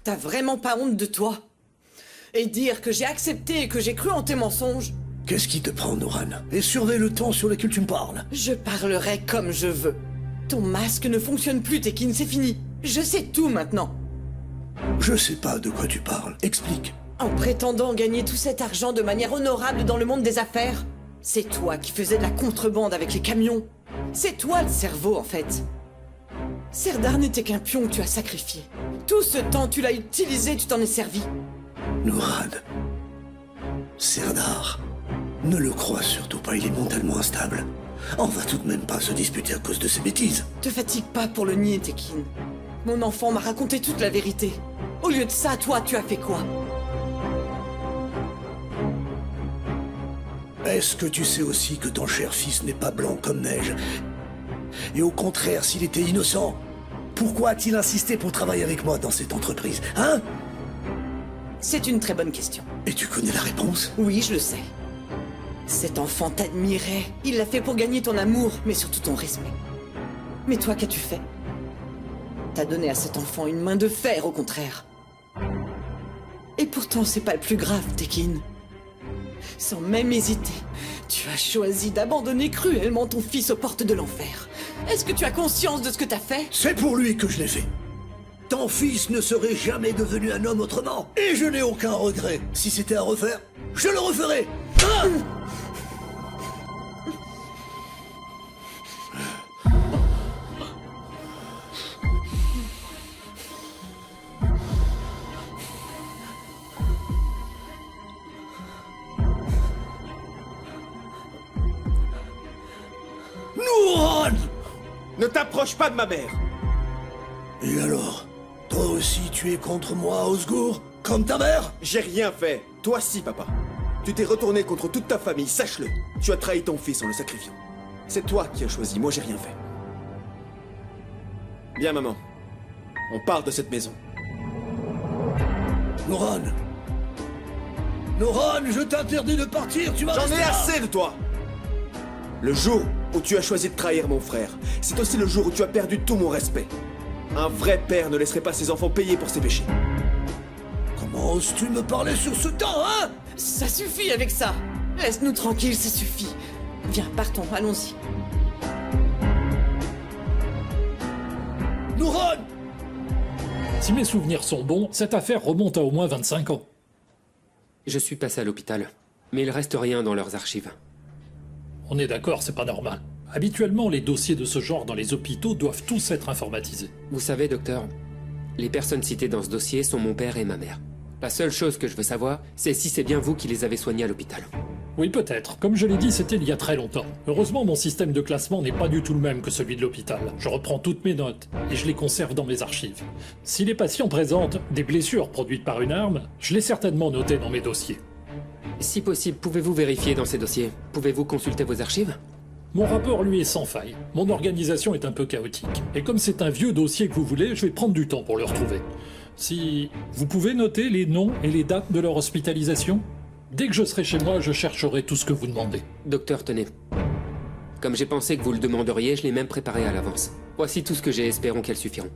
T'as vraiment pas honte de toi? Et dire que j'ai accepté et que j'ai cru en tes mensonges? Qu'est-ce qui te prend, Noran? Et surveille le ton sur lequel tu me parles. Je parlerai comme je veux. Ton masque ne fonctionne plus, Tekin, c'est fini. Je sais tout maintenant. Je sais pas de quoi tu parles. Explique. En prétendant gagner tout cet argent de manière honorable dans le monde des affaires, c'est toi qui faisais de la contrebande avec les camions. C'est toi le cerveau, en fait. Serdar n'était qu'un pion que tu as sacrifié. Tout ce temps, tu l'as utilisé, tu t'en es servi. Noran. Serdar. Ne le crois surtout pas, il est mentalement instable. On va tout de même pas se disputer à cause de ses bêtises. Te fatigue pas pour le nier, Tekin. Mon enfant m'a raconté toute la vérité. Au lieu de ça, toi, tu as fait quoi? Est-ce que tu sais aussi que ton cher fils n'est pas blanc comme neige? Et au contraire, s'il était innocent, pourquoi a-t-il insisté pour travailler avec moi dans cette entreprise, hein? C'est une très bonne question. Et tu connais la réponse? Oui, je le sais. Cet enfant t'admirait. Il l'a fait pour gagner ton amour, mais surtout ton respect. Mais toi, qu'as-tu fait? T'as donné à cet enfant une main de fer, au contraire. Et pourtant, c'est pas le plus grave, Tekin. Sans même hésiter, tu as choisi d'abandonner cruellement ton fils aux portes de l'enfer. Est-ce que tu as conscience de ce que t'as fait? C'est pour lui que je l'ai fait. Ton fils ne serait jamais devenu un homme autrement. Et je n'ai aucun regret. Si c'était à refaire, je le referais. Ah! Noran! Ne t'approche pas de ma mère! Et alors? Toi aussi tu es contre moi, Osgour? Comme ta mère? J'ai rien fait. Toi si, papa. Tu t'es retourné contre toute ta famille, sache-le. Tu as trahi ton fils en le sacrifiant. C'est toi qui as choisi, moi j'ai rien fait. Bien, maman. On part de cette maison. Noran! Noran, je t'interdis de partir, tu vas J'en ai rester là. assez de toi! Le jour où tu as choisi de trahir mon frère, c'est aussi le jour où tu as perdu tout mon respect. Un vrai père ne laisserait pas ses enfants payer pour ses péchés. Comment oses-tu me parler sur ce temps, hein? Ça suffit avec ça. Laisse-nous tranquilles, ça suffit. Viens, partons, allons-y. Noran! Si mes souvenirs sont bons, cette affaire remonte à au moins 25 ans. Je suis passé à l'hôpital, mais il reste rien dans leurs archives. On est d'accord, c'est pas normal. Habituellement, les dossiers de ce genre dans les hôpitaux doivent tous être informatisés. Vous savez, docteur, les personnes citées dans ce dossier sont mon père et ma mère. La seule chose que je veux savoir, c'est si c'est bien vous qui les avez soignés à l'hôpital. Oui, peut-être. Comme je l'ai dit, c'était il y a très longtemps. Heureusement, mon système de classement n'est pas du tout le même que celui de l'hôpital. Je reprends toutes mes notes et je les conserve dans mes archives. Si les patients présentent des blessures produites par une arme, je l'ai certainement noté dans mes dossiers. Si possible, pouvez-vous vérifier dans ces dossiers? Pouvez-vous consulter vos archives? Mon rapport, lui, est sans faille. Mon organisation est un peu chaotique. Et comme c'est un vieux dossier que vous voulez, je vais prendre du temps pour le retrouver. Si vous pouvez noter les noms et les dates de leur hospitalisation? Dès que je serai chez moi, je chercherai tout ce que vous demandez. Docteur, tenez. Comme j'ai pensé que vous le demanderiez, je l'ai même préparé à l'avance. Voici tout ce que j'ai, espérons qu'elles suffiront.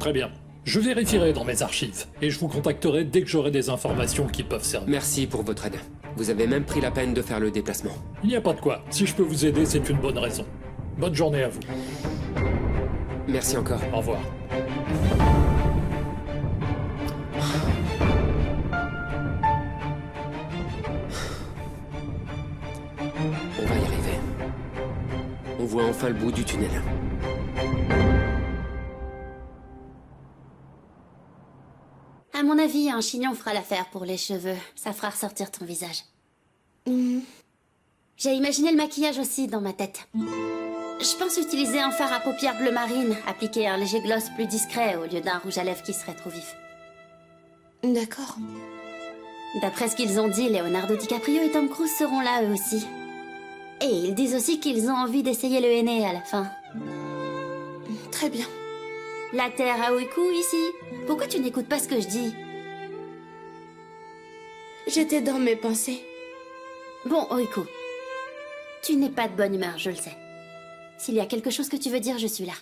Très bien. Je vérifierai dans mes archives, et je vous contacterai dès que j'aurai des informations qui peuvent servir. Merci pour votre aide. Vous avez même pris la peine de faire le déplacement. Il n'y a pas de quoi. Si je peux vous aider, c'est une bonne raison. Bonne journée à vous. Merci encore. Au revoir. On va y arriver. On voit enfin le bout du tunnel. À mon avis, un chignon fera l'affaire pour les cheveux. Ça fera ressortir ton visage. J'ai imaginé le maquillage aussi dans ma tête. Je pense utiliser un fard à paupières bleu marine, appliquer un léger gloss plus discret au lieu d'un rouge à lèvres qui serait trop vif. D'accord. D'après ce qu'ils ont dit, Leonardo DiCaprio et Tom Cruise seront là eux aussi. Et ils disent aussi qu'ils ont envie d'essayer le henné à la fin. Très bien. La terre à Oiku ici. Pourquoi tu n'écoutes pas ce que je dis? J'étais dans mes pensées. Bon, Oiku. Tu n'es pas de bonne humeur, je le sais. S'il y a quelque chose que tu veux dire, je suis là.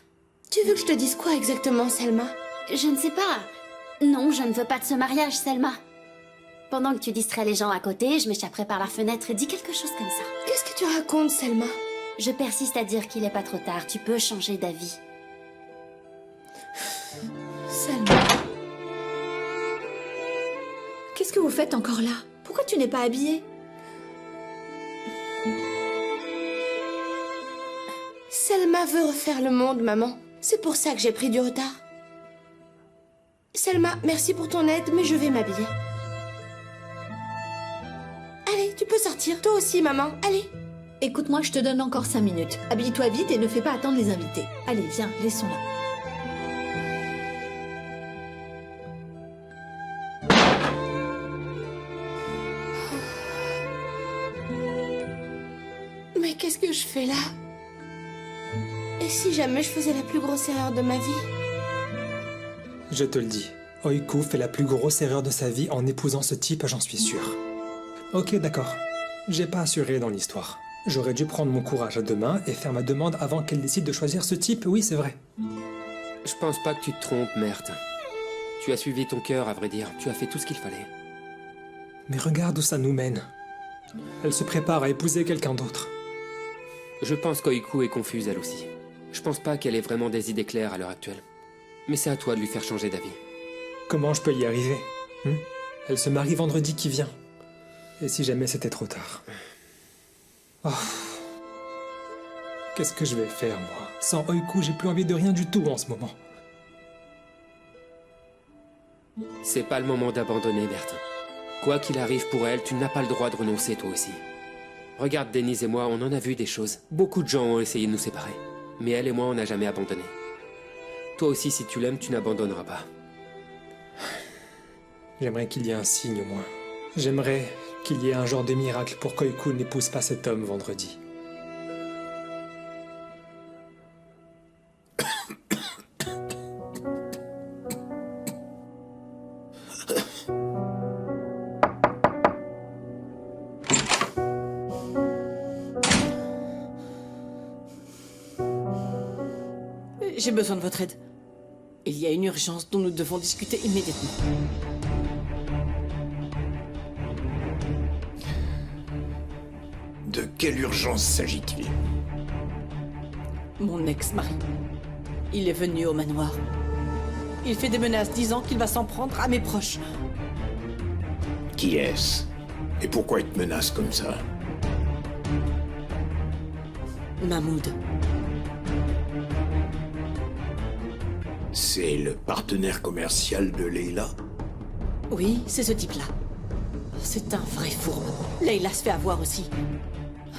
Tu veux que je te dise quoi exactement, Selma? Je ne sais pas. Non, je ne veux pas de ce mariage, Selma. Pendant que tu distrais les gens à côté, je m'échapperai par la fenêtre et dis quelque chose comme ça. Qu'est-ce que tu racontes, Selma? Je persiste à dire qu'il est pas trop tard. Tu peux changer d'avis. Selma. Qu'est-ce que vous faites encore là? Pourquoi tu n'es pas habillée? Selma veut refaire le monde, maman. C'est pour ça que j'ai pris du retard. Selma, merci pour ton aide, mais je vais m'habiller. Allez, tu peux sortir. Toi aussi, maman. Allez. Écoute-moi, je te donne encore 5 minutes. Habille-toi vite et ne fais pas attendre les invités. Allez, viens, laissons-la. Mais qu'est-ce que je fais là? Et si jamais je faisais la plus grosse erreur de ma vie? Je te le dis, Oiku fait la plus grosse erreur de sa vie en épousant ce type, j'en suis sûr. Ok, d'accord. J'ai pas assuré dans l'histoire. J'aurais dû prendre mon courage à deux mains et faire ma demande avant qu'elle décide de choisir ce type, oui, c'est vrai. Je pense pas que tu te trompes, Merde. Tu as suivi ton cœur, à vrai dire. Tu as fait tout ce qu'il fallait. Mais regarde où ça nous mène. Elle se prépare à épouser quelqu'un d'autre. Je pense qu'Oiku est confuse, elle aussi. Je pense pas qu'elle ait vraiment des idées claires à l'heure actuelle. Mais c'est à toi de lui faire changer d'avis. Comment je peux y arriver Elle se marie vendredi qui vient. Et si jamais c'était trop tard? Oh. Qu'est-ce que je vais faire, moi? Sans Oiku, j'ai plus envie de rien du tout en ce moment. C'est pas le moment d'abandonner, Berthe. Quoi qu'il arrive pour elle, tu n'as pas le droit de renoncer, toi aussi. Regarde, Denise et moi, on en a vu des choses. Beaucoup de gens ont essayé de nous séparer. Mais elle et moi, on n'a jamais abandonné. Toi aussi, si tu l'aimes, tu n'abandonneras pas. J'aimerais qu'il y ait un signe, au moins. J'aimerais qu'il y ait un genre de miracle pour qu'Oiku n'épouse pas cet homme vendredi. J'ai besoin de votre aide. Il y a une urgence dont nous devons discuter immédiatement. De quelle urgence s'agit-il? Mon ex-mari. Il est venu au manoir. Il fait des menaces disant qu'il va s'en prendre à mes proches. Qui est-ce? Et pourquoi il te menace comme ça? Mahmoud. C'est le partenaire commercial de Leila? Oui, c'est ce type-là. C'est un vrai fourbe. Leila se fait avoir aussi.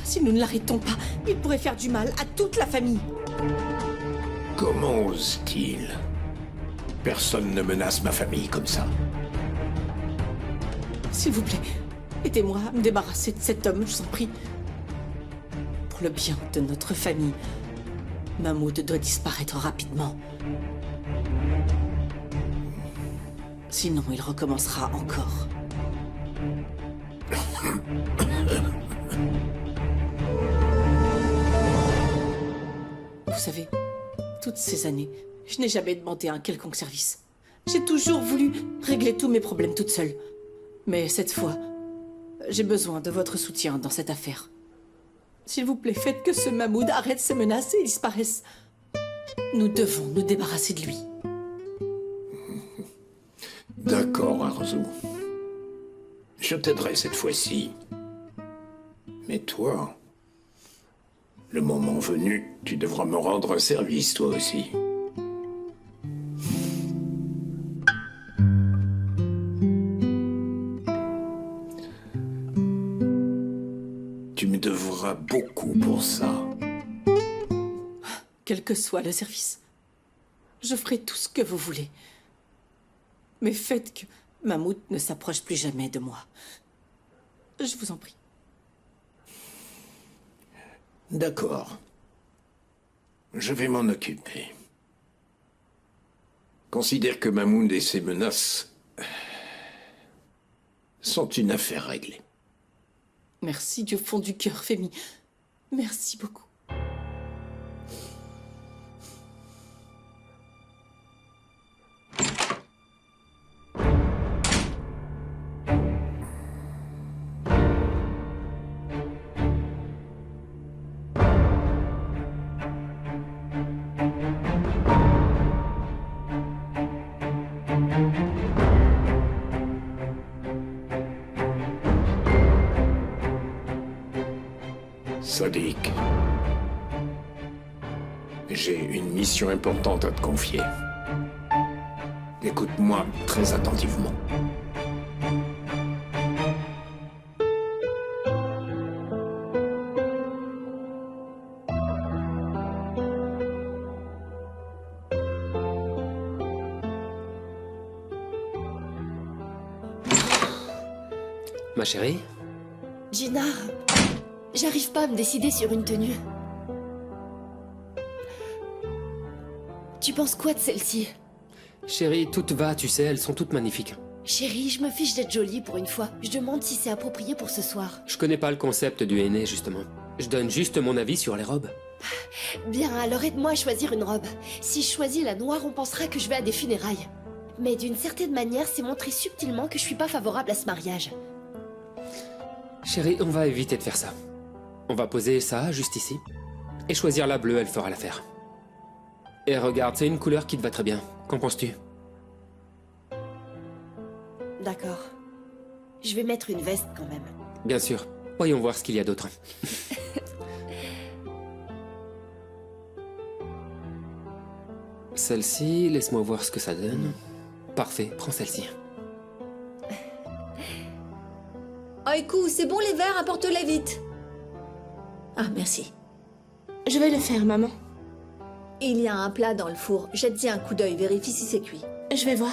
Si nous ne l'arrêtons pas, il pourrait faire du mal à toute la famille. Comment ose-t-il? Personne ne menace ma famille comme ça. S'il vous plaît, aidez-moi à me débarrasser de cet homme, je vous en prie. Pour le bien de notre famille, Mahmoud doit disparaître rapidement. Sinon, il recommencera encore. Vous savez, toutes ces années, je n'ai jamais demandé un quelconque service. J'ai toujours voulu régler tous mes problèmes toute seule. Mais cette fois, j'ai besoin de votre soutien dans cette affaire. S'il vous plaît, faites que ce Mahmoud arrête ses menaces et disparaisse. Nous devons nous débarrasser de lui. D'accord, Arzu. Je t'aiderai cette fois-ci. Mais toi, le moment venu, tu devras me rendre un service, toi aussi. Tu me devras beaucoup pour ça. Quel que soit le service, je ferai tout ce que vous voulez. Mais faites que Mahmoud ne s'approche plus jamais de moi. Je vous en prie. D'accord. Je vais m'en occuper. Considère que Mahmoud et ses menaces sont une affaire réglée. Merci du fond du cœur, Femi. Merci beaucoup. Sadiq. J'ai une mission importante à te confier. Écoute-moi très attentivement. Ma chérie? Gina, j'arrive pas à me décider sur une tenue. Tu penses quoi de celle-ci? Chérie, tout te va, tu sais, elles sont toutes magnifiques. Chérie, je me fiche d'être jolie pour une fois. Je demande si c'est approprié pour ce soir. Je connais pas le concept du henné, justement. Je donne juste mon avis sur les robes. Bien, alors aide-moi à choisir une robe. Si je choisis la noire, on pensera que je vais à des funérailles. Mais d'une certaine manière, c'est montrer subtilement que je suis pas favorable à ce mariage. Chérie, on va éviter de faire ça. On va poser ça juste ici. Et choisir la bleue, elle fera l'affaire. Et regarde, c'est une couleur qui te va très bien. Qu'en penses-tu? D'accord. Je vais mettre une veste quand même. Bien sûr. Voyons voir ce qu'il y a d'autre. Celle-ci, laisse-moi voir ce que ça donne. Parfait, prends celle-ci. Oiku, c'est bon les verres, apporte-les vite. Ah, merci. Je vais le faire, maman. Il y a un plat dans le four. Jette-y un coup d'œil, vérifie si c'est cuit. Je vais voir.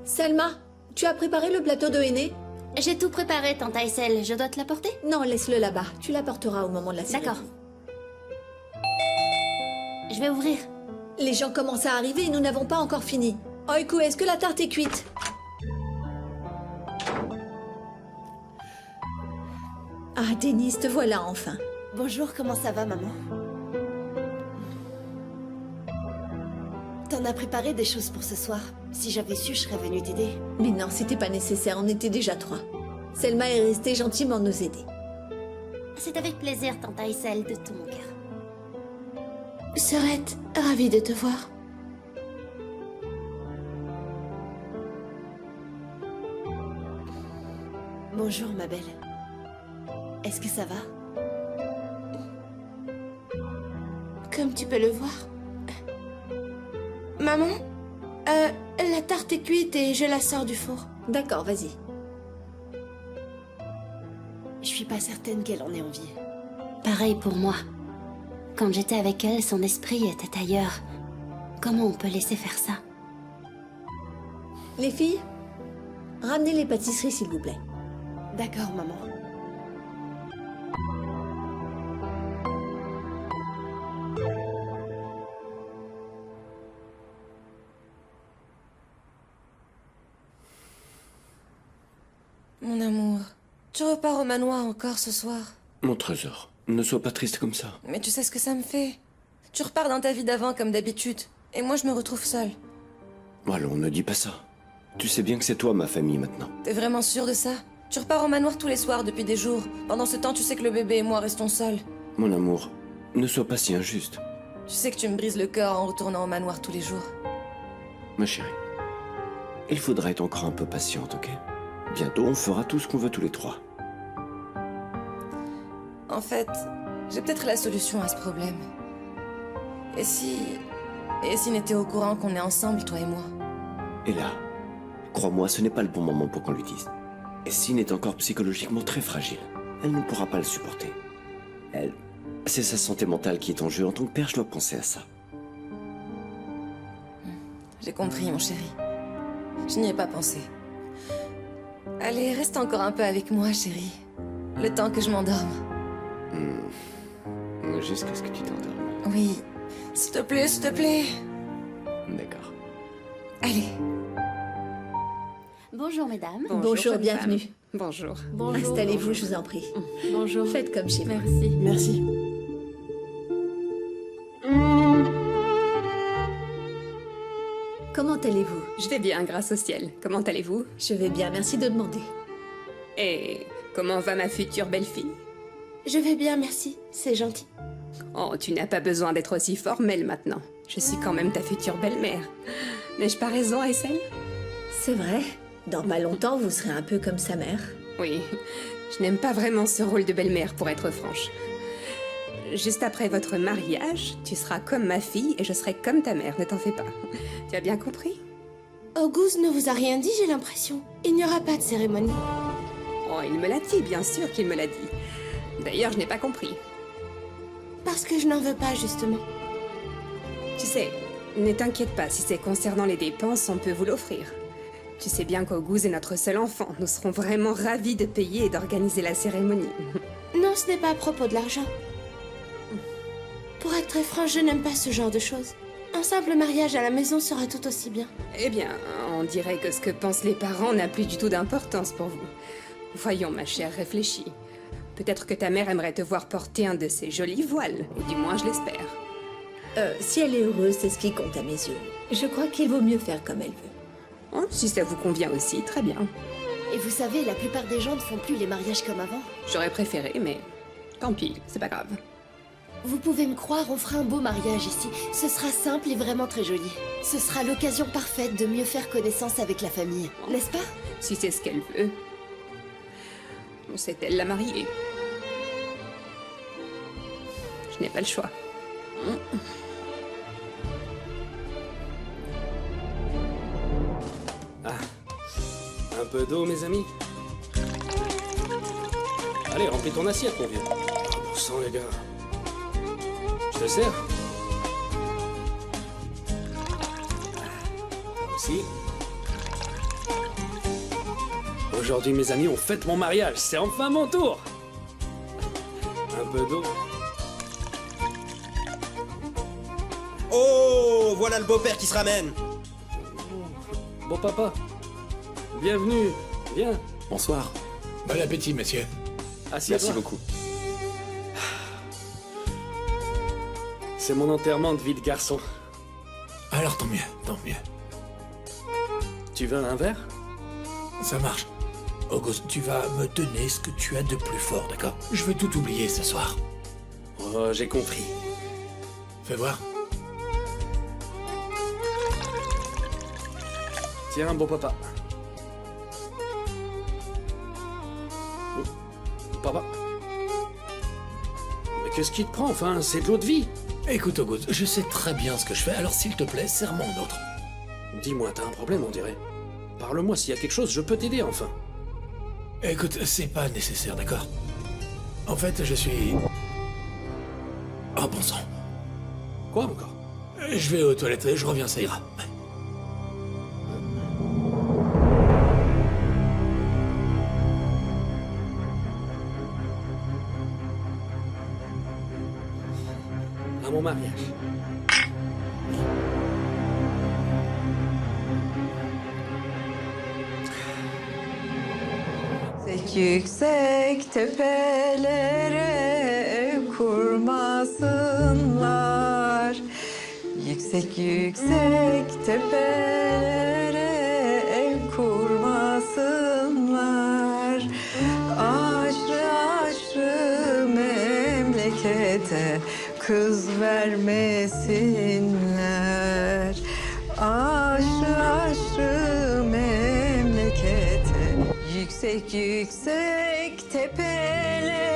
Selma, tu as préparé le plateau de henné? J'ai tout préparé, tante Aïssel. Je dois te l'apporter? Non, laisse-le là-bas. Tu l'apporteras au moment de la cérémonie. D'accord. Je vais ouvrir. Les gens commencent à arriver et nous n'avons pas encore fini. Oiku, est-ce que la tarte est cuite? Ah, Denise, te voilà enfin. Bonjour, comment ça va, maman? T'en as préparé des choses pour ce soir. Si j'avais su, je serais venue t'aider. Mais non, c'était pas nécessaire, on était déjà 3. Selma est restée gentiment nous aider. C'est avec plaisir, tante Aïssel, de tout mon cœur. Serette, ravie de te voir. Bonjour, ma belle. Est-ce que ça va? Comme tu peux le voir. Maman, la tarte est cuite et je la sors du four. D'accord, vas-y. Je suis pas certaine qu'elle en ait envie. Pareil pour moi. Quand j'étais avec elle, son esprit était ailleurs. Comment on peut laisser faire ça? Les filles, ramenez les pâtisseries s'il vous plaît. D'accord, maman. Mon amour, tu repars au manoir encore ce soir. Mon trésor, ne sois pas triste comme ça. Mais tu sais ce que ça me fait. Tu repars dans ta vie d'avant comme d'habitude. Et moi je me retrouve seule. Allons, ne dis pas ça. Tu sais bien que c'est toi ma famille maintenant. T'es vraiment sûr de ça? Tu repars au manoir tous les soirs depuis des jours. Pendant ce temps, tu sais que le bébé et moi restons seuls. Mon amour, ne sois pas si injuste. Tu sais que tu me brises le cœur en retournant au manoir tous les jours. Ma chérie, il faudra être encore un peu patiente, ok? Bientôt, on fera tout ce qu'on veut tous les 3. En fait, j'ai peut-être la solution à ce problème. Et si n'était au courant qu'on est ensemble, toi et moi? Et là, crois-moi, ce n'est pas le bon moment pour qu'on lui dise. Et Sin est encore psychologiquement très fragile. Elle ne pourra pas le supporter. C'est sa santé mentale qui est en jeu. En tant que père, je dois penser à ça. J'ai compris, mon chéri. Je n'y ai pas pensé. Allez, reste encore un peu avec moi, chérie. Le temps que je m'endorme. Jusqu'à ce que tu t'endormes. Oui. S'il te plaît, s'il te plaît. D'accord. Allez. Bonjour, mesdames. Bonjour, bienvenue. Bonjour. Installez-vous, je vous en prie. Bonjour. Faites comme chez vous. Merci. Merci. Comment allez-vous? Je vais bien, grâce au ciel. Comment allez-vous? Je vais bien, merci de demander. Et comment va ma future belle-fille? Je vais bien, merci. C'est gentil. Oh, tu n'as pas besoin d'être aussi formelle maintenant. Je suis quand même ta future belle-mère. N'ai-je pas raison, Aïssel? C'est vrai. Dans pas longtemps, vous serez un peu comme sa mère. Oui. Je n'aime pas vraiment ce rôle de belle-mère, pour être franche. Juste après votre mariage, tu seras comme ma fille et je serai comme ta mère, ne t'en fais pas. Tu as bien compris? Auguste ne vous a rien dit, j'ai l'impression. Il n'y aura pas de cérémonie. Oh, il me l'a dit, bien sûr qu'il me l'a dit. D'ailleurs, je n'ai pas compris. Parce que je n'en veux pas, justement. Tu sais, ne t'inquiète pas, si c'est concernant les dépenses, on peut vous l'offrir. Tu sais bien qu'Auguste est notre seul enfant. Nous serons vraiment ravis de payer et d'organiser la cérémonie. Non, ce n'est pas à propos de l'argent. Pour être très franche, je n'aime pas ce genre de choses. Un simple mariage à la maison sera tout aussi bien. Eh bien, on dirait que ce que pensent les parents n'a plus du tout d'importance pour vous. Voyons, ma chère, réfléchis. Peut-être que ta mère aimerait te voir porter un de ces jolis voiles, ou du moins je l'espère. Si elle est heureuse, c'est ce qui compte à mes yeux. Je crois qu'il vaut mieux faire comme elle veut. Oh, si ça vous convient aussi, très bien. Et vous savez, la plupart des gens ne font plus les mariages comme avant. J'aurais préféré, mais tant pis, c'est pas grave. Vous pouvez me croire, on fera un beau mariage ici. Ce sera simple et vraiment très joli. Ce sera l'occasion parfaite de mieux faire connaissance avec la famille, n'est-ce pas? Si c'est ce qu'elle veut. C'est elle la mariée. Je n'ai pas le choix. Ah, un peu d'eau, mes amis. Allez, remplis ton assiette, mon vieux. Ah, bon sang, les gars. Je te sers. Toi aussi. Aujourd'hui, mes amis, on fête mon mariage. C'est enfin mon tour. Un peu d'eau. Oh, voilà le beau-père qui se ramène. Bon papa. Bienvenue. Viens. Bonsoir. Bon appétit, monsieur. Merci beaucoup. C'est mon enterrement de vie de garçon. Alors tant mieux, tant mieux. Tu veux un verre? Ça marche. Auguste, tu vas me donner ce que tu as de plus fort, d'accord? Je veux tout oublier ce soir. Oh, j'ai compris. Fais voir. Tiens, beau papa. Papa. Mais qu'est-ce qui te prend, enfin? C'est de l'eau de vie. Écoute, Auguste, je sais très bien ce que je fais, alors s'il te plaît, serre-moi un autre. Dis-moi, t'as un problème, on dirait. Parle-moi, s'il y a quelque chose, je peux t'aider, enfin. Écoute, c'est pas nécessaire, d'accord? En fait, je suis... Oh, bon sang. Quoi, encore? Je vais aux toilettes, je reviens, ça ira. À mon mariage. Yüksek tepelere ev kurmasınlar. Yüksek yüksek tepelere ev kurmasınlar. Aşrı aşrı memlekete kız vermesinler. Aşrı aşrı memlekete yüksek yüksek tepelere.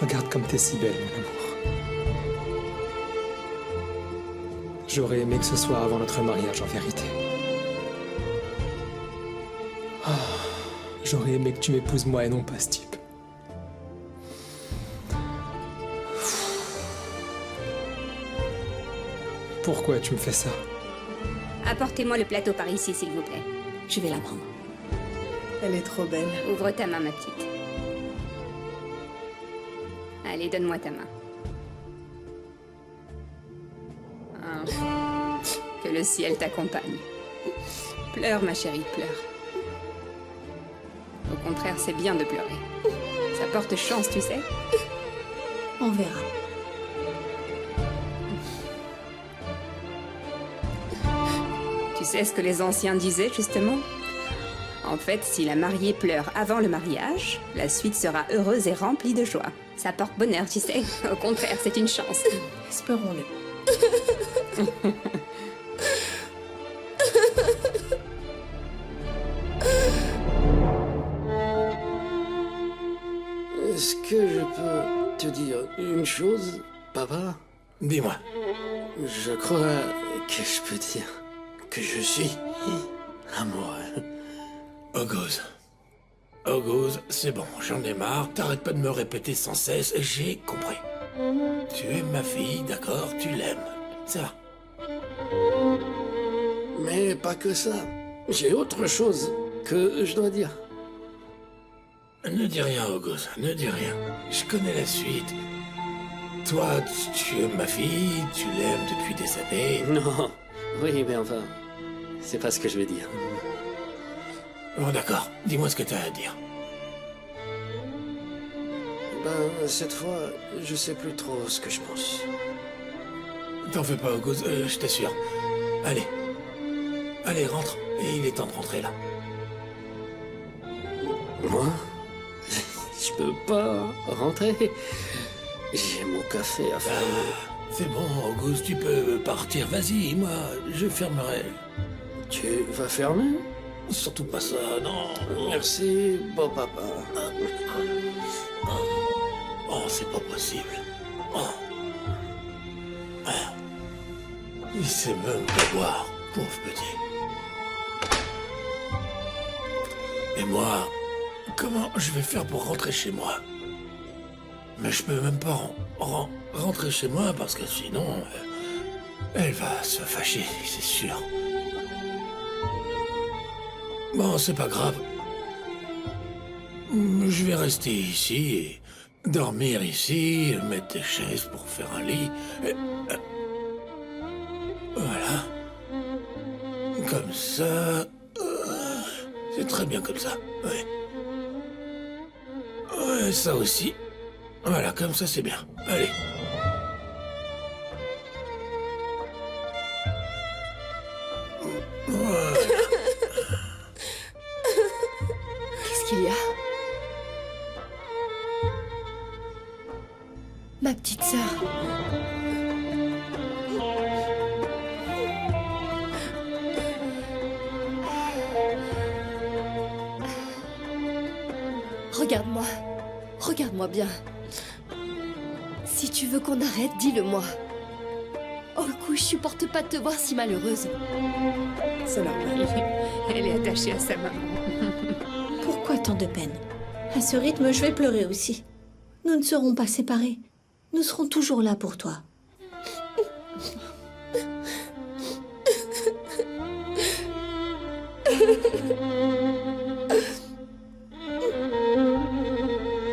Regarde comme t'es si belle, mon amour. J'aurais aimé que ce soit avant notre mariage, en vérité. Ah, j'aurais aimé que tu m'épouses moi et non pas ce type. Pourquoi tu me fais ça? Apportez-moi le plateau par ici, s'il vous plaît. Je vais la prendre. Elle est trop belle. Ouvre ta main, ma petite. Allez, donne-moi ta main. Ah. Que le ciel t'accompagne. Pleure, ma chérie, pleure. Au contraire, c'est bien de pleurer. Ça porte chance, tu sais. On verra. Tu sais ce que les anciens disaient, justement? En fait, si la mariée pleure avant le mariage, la suite sera heureuse et remplie de joie. Ça porte bonheur, tu sais. Au contraire, c'est une chance. Espérons-le. Est-ce que je peux te dire une chose, papa? Dis-moi. Je crois que je peux dire que je suis amoureux. August. August, c'est bon, j'en ai marre. T'arrêtes pas de me répéter sans cesse, j'ai compris. Tu aimes ma fille, d'accord, tu l'aimes. Ça va. Mais pas que ça. J'ai autre chose que je dois dire. Ne dis rien, August, ne dis rien. Je connais la suite. Toi, tu aimes ma fille, tu l'aimes depuis des années. Non, oui, mais enfin, c'est pas ce que je vais dire. Bon, d'accord, dis-moi ce que t'as à dire. Ben, cette fois, je sais plus trop ce que je pense. T'en fais pas, August, je t'assure. Allez. Allez, rentre. Et il est temps de rentrer, là. Moi? Je peux pas rentrer. J'ai mon café à faire. C'est bon, August, tu peux partir. Vas-y, moi, je fermerai. Tu vas fermer? Surtout pas ça, non. Merci, beau papa. Oh, c'est pas possible. Oh. Il sait même pas boire, pauvre petit. Et moi, comment je vais faire pour rentrer chez moi? Mais je peux même pas rentrer chez moi parce que sinon, elle va se fâcher, c'est sûr. Bon, c'est pas grave. Je vais rester ici et dormir ici, mettre des chaises pour faire un lit. Et, voilà. Comme ça. C'est très bien comme ça. Ouais. Ouais, ça aussi. Voilà, comme ça c'est bien. Allez. Voilà. Qu'est-ce qu'il y a? Ma petite sœur. Regarde-moi. Regarde-moi bien. Si tu veux qu'on arrête, dis-le-moi. Oh, le coup, je supporte pas de te voir si malheureuse. C'est normal. Elle est attachée à sa maman. Pourquoi tant de peine? À ce rythme, je vais pleurer aussi. Nous ne serons pas séparés. Nous serons toujours là pour toi.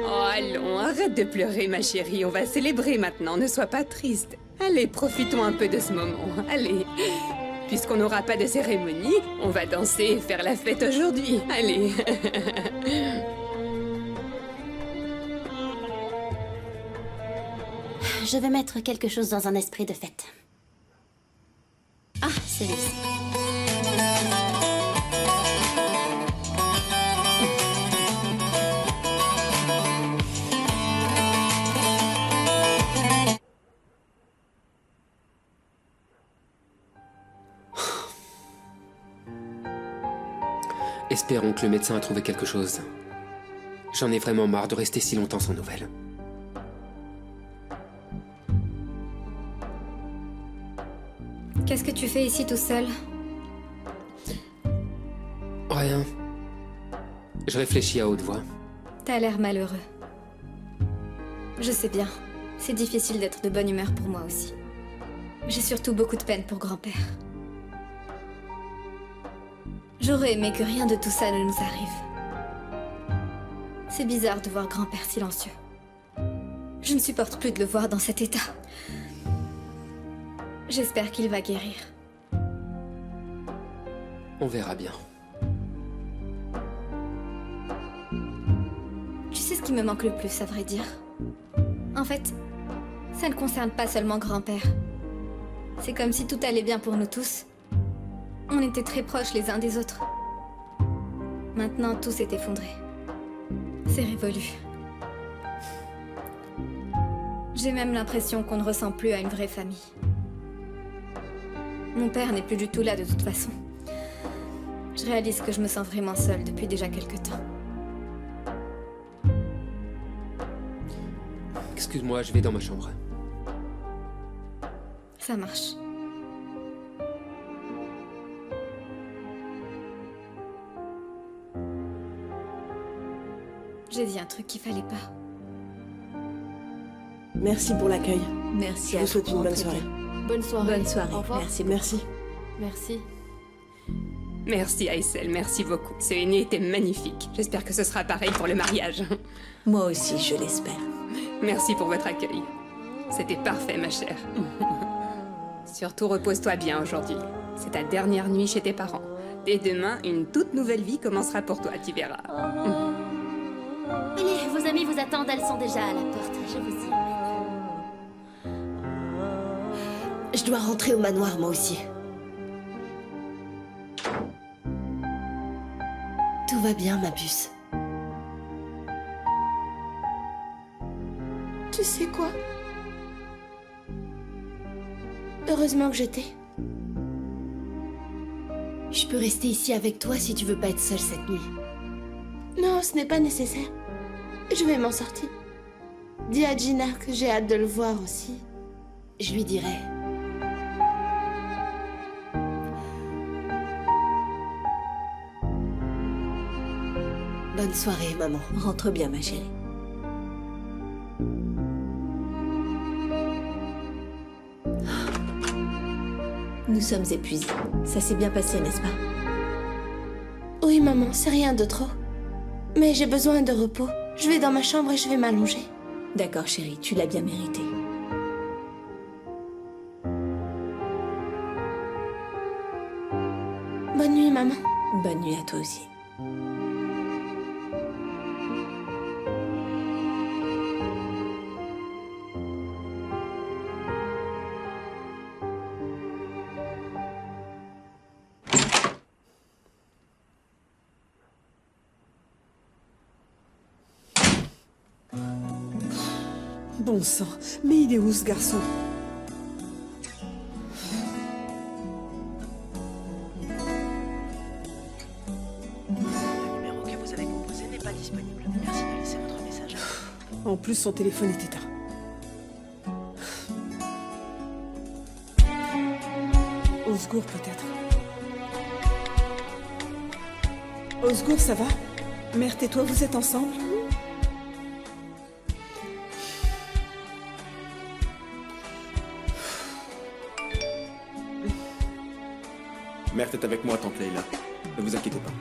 Oh, allons, arrête de pleurer, ma chérie. On va célébrer maintenant, ne sois pas triste. Allez, profitons un peu de ce moment. Allez. Puisqu'on n'aura pas de cérémonie, on va danser et faire la fête aujourd'hui. Allez. Je vais mettre quelque chose dans un esprit de fête. Ah, celui-ci. Espérons que le médecin a trouvé quelque chose. J'en ai vraiment marre de rester si longtemps sans nouvelles. Qu'est-ce que tu fais ici tout seul? Rien. Je réfléchis à haute voix. T'as l'air malheureux. Je sais bien. C'est difficile d'être de bonne humeur pour moi aussi. J'ai surtout beaucoup de peine pour grand-père. J'aurais aimé que rien de tout ça ne nous arrive. C'est bizarre de voir grand-père silencieux. Je ne supporte plus de le voir dans cet état. J'espère qu'il va guérir. On verra bien. Tu sais ce qui me manque le plus, à vrai dire? En fait, ça ne concerne pas seulement grand-père. C'est comme si tout allait bien pour nous tous. On était très proches les uns des autres. Maintenant, tout s'est effondré. C'est révolu. J'ai même l'impression qu'on ne ressemble plus à une vraie famille. Mon père n'est plus du tout là de toute façon. Je réalise que je me sens vraiment seule depuis déjà quelque temps. Excuse-moi, je vais dans ma chambre. Ça marche. J'ai dit un truc qu'il fallait pas. Merci pour l'accueil. Merci Je à vous souhaite une bonne Rentrez soirée. bien. Bonne soirée. Bonne soirée. Au revoir. Merci. Merci. Merci. Merci Aïssel, merci beaucoup. Ce henné était magnifique. J'espère que ce sera pareil pour le mariage. Moi aussi, je l'espère. Merci pour votre accueil. C'était parfait, ma chère. Surtout, repose-toi bien aujourd'hui. C'est ta dernière nuit chez tes parents. Dès demain, une toute nouvelle vie commencera pour toi, tu verras. Allez, vos amis vous attendent, elles sont déjà à la porte. Je vous y emmène. Je dois rentrer au manoir, moi aussi. Tout va bien, ma puce. Tu sais quoi? Heureusement que je t'ai. Je peux rester ici avec toi si tu veux pas être seule cette nuit. Non, ce n'est pas nécessaire. Je vais m'en sortir. Dis à Gina que j'ai hâte de le voir aussi. Je lui dirai. Bonne soirée, maman. Rentre bien, ma chérie. Nous sommes épuisés. Ça s'est bien passé, n'est-ce pas? Oui, maman, c'est rien de trop. Mais j'ai besoin de repos. Je vais dans ma chambre et je vais m'allonger. D'accord, chérie, tu l'as bien mérité. Bonne nuit, maman. Bonne nuit à toi aussi. Bon sang, mais il est où ce garçon? Le numéro que vous avez composé n'est pas disponible. Merci de laisser votre message. En plus, son téléphone est éteint. Osgour, peut-être. Osgour, ça va? Mère et toi, vous êtes ensemble? Mère est avec moi, tante Leila. Ne vous inquiétez pas.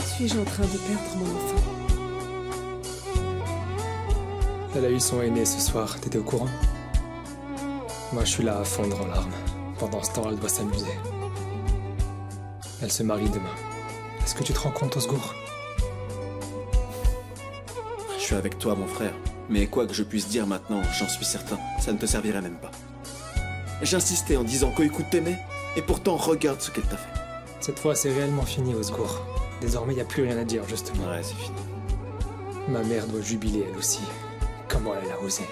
Suis-je en train de perdre mon enfant? Elle a eu son aîné ce soir, t'étais au courant? Moi, je suis là à fondre en larmes. Pendant ce temps, elle doit s'amuser. Elle se marie demain. Est-ce que tu te rends compte, Osgour? Je suis avec toi, mon frère. Mais quoi que je puisse dire maintenant, j'en suis certain, ça ne te servirait même pas. J'insistais en disant qu'Oiku t'aimait, et pourtant regarde ce qu'elle t'a fait. Cette fois, c'est réellement fini, Osgour. Désormais, il n'y a plus rien à dire, justement. Ouais, c'est fini. Ma mère doit jubiler, elle aussi. Comment elle a osé?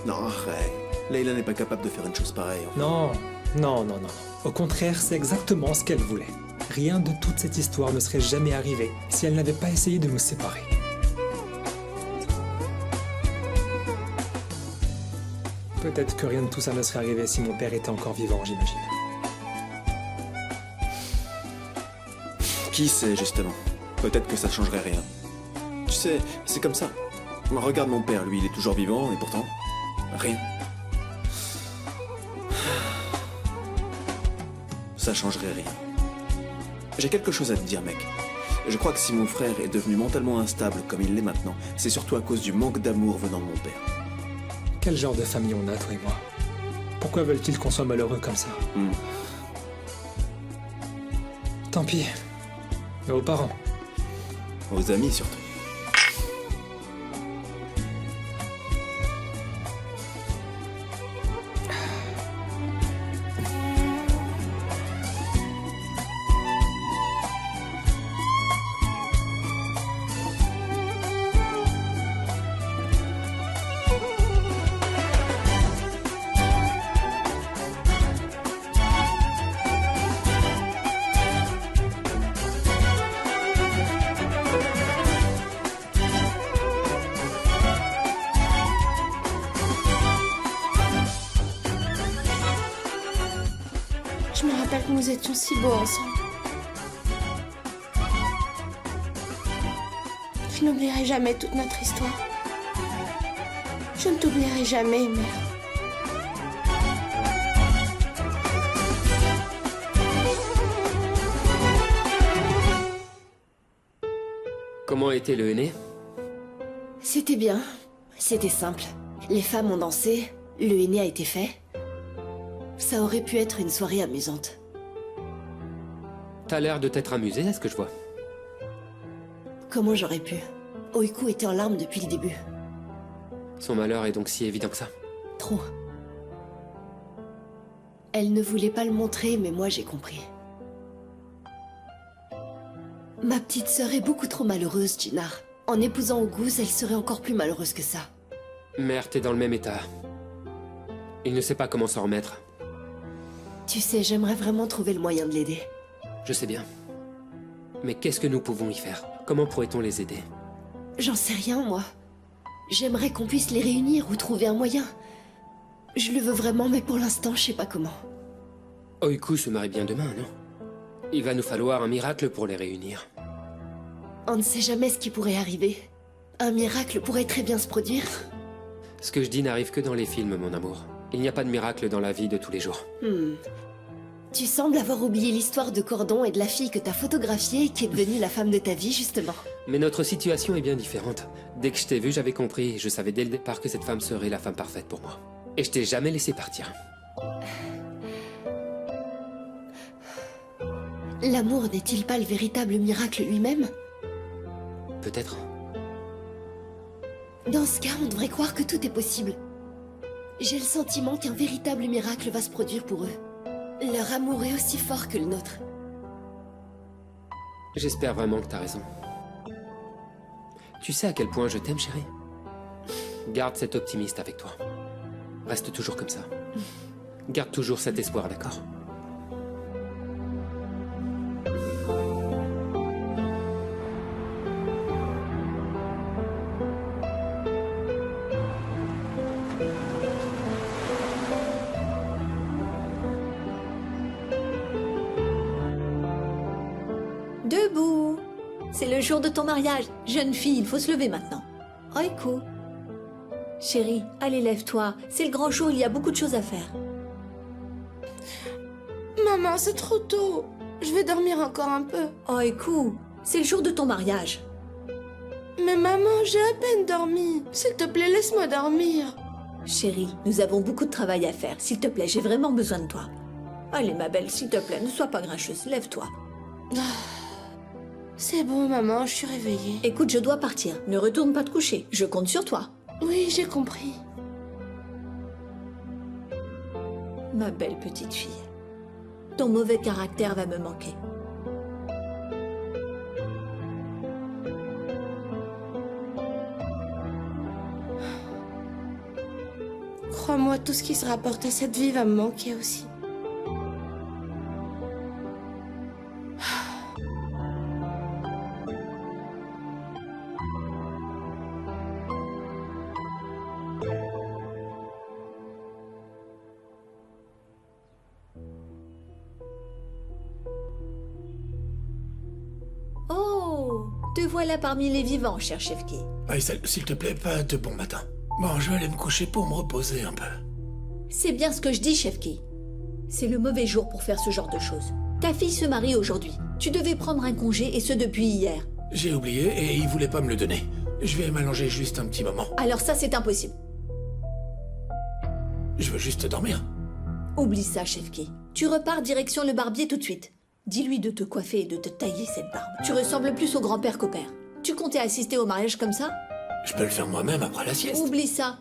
Non, arrête. Leila n'est pas capable de faire une chose pareille. Enfin. Non, non, non, non. Au contraire, c'est exactement ce qu'elle voulait. Rien de toute cette histoire ne serait jamais arrivé si elle n'avait pas essayé de nous séparer. Peut-être que rien de tout ça ne serait arrivé si mon père était encore vivant, j'imagine. Qui sait, justement? Peut-être que ça changerait rien. Tu sais, c'est comme ça. Regarde mon père, lui, il est toujours vivant, et pourtant, rien. Ça changerait rien. J'ai quelque chose à te dire, mec. Je crois que si mon frère est devenu mentalement instable comme il l'est maintenant, c'est surtout à cause du manque d'amour venant de mon père. Quel genre de famille on a, toi et moi? Pourquoi veulent-ils qu'on soit malheureux comme ça? Tant pis. Mais aux parents. Aux amis surtout. Je me rappelle que nous étions si beaux ensemble. Je n'oublierai jamais toute notre histoire. Je ne t'oublierai jamais, mère. Comment était le henné? C'était bien. C'était simple. Les femmes ont dansé, le henné a été fait. Ça aurait pu être une soirée amusante. T'as l'air de t'être amusé, à ce que je vois. Comment j'aurais pu? Oiku était en larmes depuis le début. Son malheur est donc si évident que ça. Trop. Elle ne voulait pas le montrer, mais moi j'ai compris. Ma petite sœur est beaucoup trop malheureuse, Jinar. En épousant Oguz, elle serait encore plus malheureuse que ça. Mère, t'es dans le même état. Il ne sait pas comment s'en remettre. Tu sais, j'aimerais vraiment trouver le moyen de l'aider. Je sais bien. Mais qu'est-ce que nous pouvons y faire? Comment pourrait-on les aider? J'en sais rien, moi. J'aimerais qu'on puisse les réunir ou trouver un moyen. Je le veux vraiment, mais pour l'instant, je sais pas comment. Oiku se marie bien demain, non? Il va nous falloir un miracle pour les réunir. On ne sait jamais ce qui pourrait arriver. Un miracle pourrait très bien se produire. Ce que je dis n'arrive que dans les films, mon amour. Il n'y a pas de miracle dans la vie de tous les jours. Tu sembles avoir oublié l'histoire de Cordon et de la fille que t'as photographiée et qui est devenue la femme de ta vie, justement. Mais notre situation est bien différente. Dès que je t'ai vu, j'avais compris. Je savais dès le départ que cette femme serait la femme parfaite pour moi. Et je t'ai jamais laissé partir. L'amour n'est-il pas le véritable miracle lui-même? Peut-être. Dans ce cas, on devrait croire que tout est possible. J'ai le sentiment qu'un véritable miracle va se produire pour eux. Leur amour est aussi fort que le nôtre. J'espère vraiment que t'as raison. Tu sais à quel point je t'aime, chérie? Garde cet optimiste avec toi. Reste toujours comme ça. Garde toujours cet espoir, d'accord? Debout. C'est le jour de ton mariage. Jeune fille, il faut se lever maintenant. Oiku. Chérie, allez, lève-toi. C'est le grand jour, il y a beaucoup de choses à faire. Maman, c'est trop tôt. Je vais dormir encore un peu. Oiku, c'est le jour de ton mariage. Mais maman, j'ai à peine dormi. S'il te plaît, laisse-moi dormir. Chérie, nous avons beaucoup de travail à faire. S'il te plaît, j'ai vraiment besoin de toi. Allez, ma belle, s'il te plaît, ne sois pas grincheuse. Lève-toi. C'est bon, maman, je suis réveillée. Écoute, je dois partir. Ne retourne pas te coucher. Je compte sur toi. Oui, j'ai compris. Ma belle petite fille. Ton mauvais caractère va me manquer. Crois-moi, tout ce qui se rapporte à cette vie va me manquer aussi. Oh, te voilà parmi les vivants, cher Shefki. Aïssel, s'il te plaît, pas de bon matin. Bon, je vais aller me coucher pour me reposer un peu. C'est bien ce que je dis, Shefki. C'est le mauvais jour pour faire ce genre de choses. Ta fille se marie aujourd'hui. Tu devais prendre un congé et ce depuis hier. J'ai oublié et il voulait pas me le donner. Je vais m'allonger juste un petit moment. Alors ça, c'est impossible. Je veux juste dormir. Oublie ça, Shefki. Tu repars direction le barbier tout de suite. Dis-lui de te coiffer et de te tailler cette barbe. Tu ressembles plus au grand-père qu'au père. Tu comptais assister au mariage comme ça? Je peux le faire moi-même après la sieste. Oublie ça.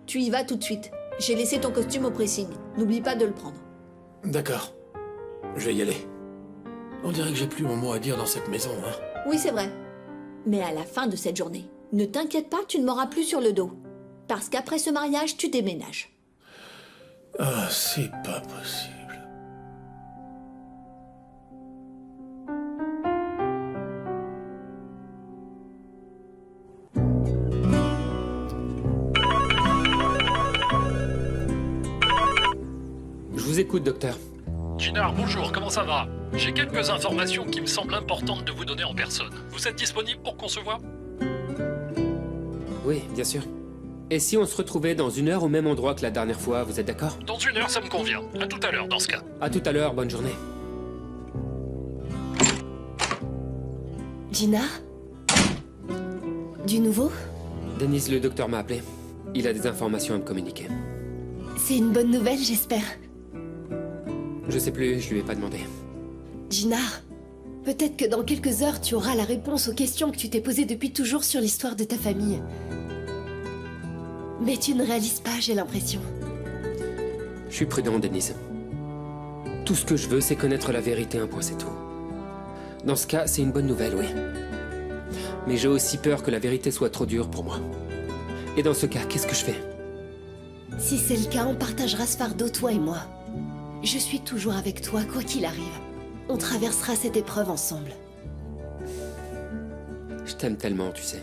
Tu y vas tout de suite. J'ai laissé ton costume au pressing. N'oublie pas de le prendre. D'accord. Je vais y aller. On dirait que j'ai plus mon mot à dire dans cette maison, hein. Oui, c'est vrai. Mais à la fin de cette journée, ne t'inquiète pas, tu ne m'auras plus sur le dos. Parce qu'après ce mariage, tu déménages. Ah, c'est pas possible. Je vous écoute, docteur. Ginard, bonjour, comment ça va? J'ai quelques informations qui me semblent importantes de vous donner en personne. Vous êtes disponible pour qu'on se voit? Oui, bien sûr. Et si on se retrouvait dans 1 heure au même endroit que la dernière fois, vous êtes d'accord? Dans 1 heure, ça me convient. À tout à l'heure, dans ce cas. À tout à l'heure, bonne journée. Gina? Du nouveau? Denise, le docteur m'a appelé. Il a des informations à me communiquer. C'est une bonne nouvelle, j'espère. Je sais plus, je lui ai pas demandé. Gina, peut-être que dans quelques heures, tu auras la réponse aux questions que tu t'es posées depuis toujours sur l'histoire de ta famille. Mais tu ne réalises pas, j'ai l'impression. Je suis prudent, Denise. Tout ce que je veux, c'est connaître la vérité un point, c'est tout. Dans ce cas, c'est une bonne nouvelle, oui. Mais j'ai aussi peur que la vérité soit trop dure pour moi. Et dans ce cas, qu'est-ce que je fais? Si c'est le cas, on partagera ce fardeau, toi et moi. Je suis toujours avec toi, quoi qu'il arrive. On traversera cette épreuve ensemble. Je t'aime tellement, tu sais.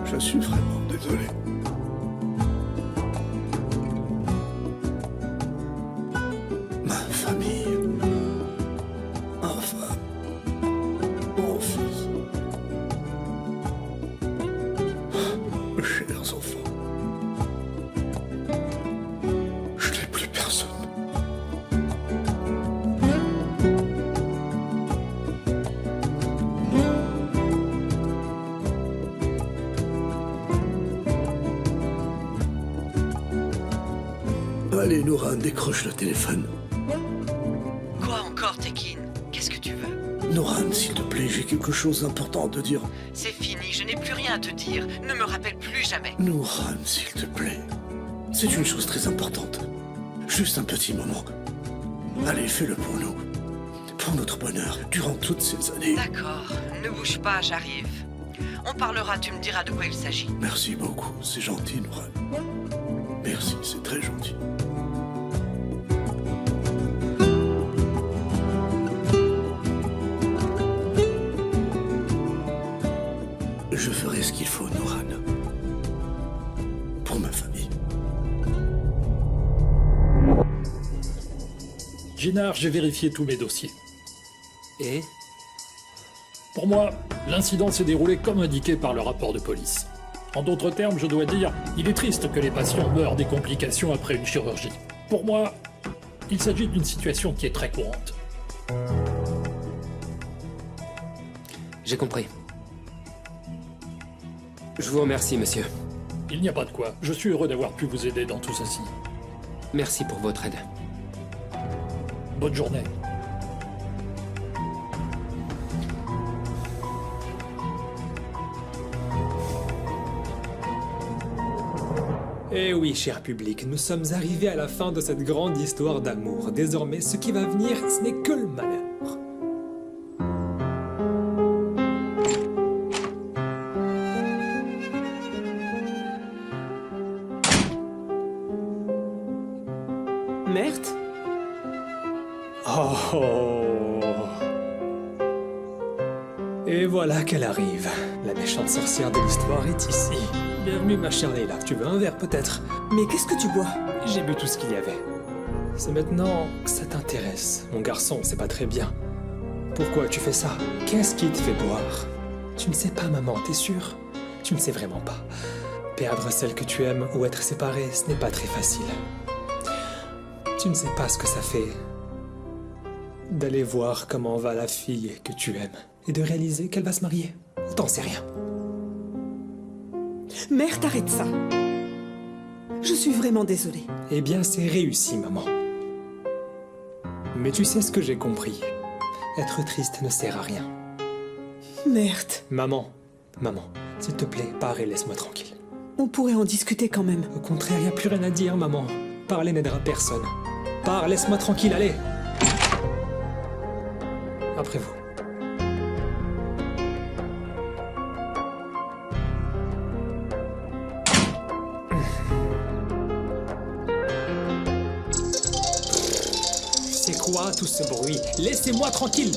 Je suis vraiment désolé. Ma famille. Enfin. Mon fils. Chers enfants. Je n'ai plus personne. Allez, Nouran, décroche le téléphone. Quoi encore, Tekin? Qu'est-ce que tu veux? Nouran, s'il te plaît, j'ai quelque chose d'important à te dire. C'est fini, je n'ai plus rien à te dire. Ne me rappelle plus jamais. Nouran, s'il te plaît. C'est une chose très importante. Juste un petit moment. Allez, fais-le pour nous. Pour notre bonheur, durant toutes ces années. D'accord, ne bouge pas, j'arrive. On parlera, tu me diras de quoi il s'agit. Merci beaucoup, c'est gentil, Nouran. Merci, c'est très gentil. Je ferai ce qu'il faut, Nouran. Pour ma famille. Ginard, j'ai vérifié tous mes dossiers. Et? Pour moi, l'incident s'est déroulé comme indiqué par le rapport de police. En d'autres termes, je dois dire, il est triste que les patients meurent des complications après une chirurgie. Pour moi, il s'agit d'une situation qui est très courante. J'ai compris. Je vous remercie, monsieur. Il n'y a pas de quoi. Je suis heureux d'avoir pu vous aider dans tout ceci. Merci pour votre aide. Bonne journée. Eh oui, cher public, nous sommes arrivés à la fin de cette grande histoire d'amour. Désormais, ce qui va venir, ce n'est que le malheur. Merde. Oh. Et voilà qu'elle arrive. La méchante sorcière de l'histoire est ici. Bienvenue ma chère Leila, tu veux un verre peut-être? Mais qu'est-ce que tu bois? J'ai bu tout ce qu'il y avait. C'est maintenant que ça t'intéresse. Mon garçon, c'est pas très bien. Pourquoi tu fais ça? Qu'est-ce qui te fait boire? Tu ne sais pas, maman, t'es sûre? Tu ne sais vraiment pas. Perdre celle que tu aimes ou être séparé, ce n'est pas très facile. Tu ne sais pas ce que ça fait d'aller voir comment va la fille que tu aimes et de réaliser qu'elle va se marier. T'en sais rien. Mère, t'arrêtes ça. Je suis vraiment désolée. Eh bien, c'est réussi, maman. Mais tu sais ce que j'ai compris. Être triste ne sert à rien. Merde. Maman, s'il te plaît, pars et laisse-moi tranquille. On pourrait en discuter quand même. Au contraire, y a plus rien à dire, maman. Parler n'aidera personne. Pars, laisse-moi tranquille, allez. Après vous. C'est quoi tout ce bruit? Laissez-moi tranquille.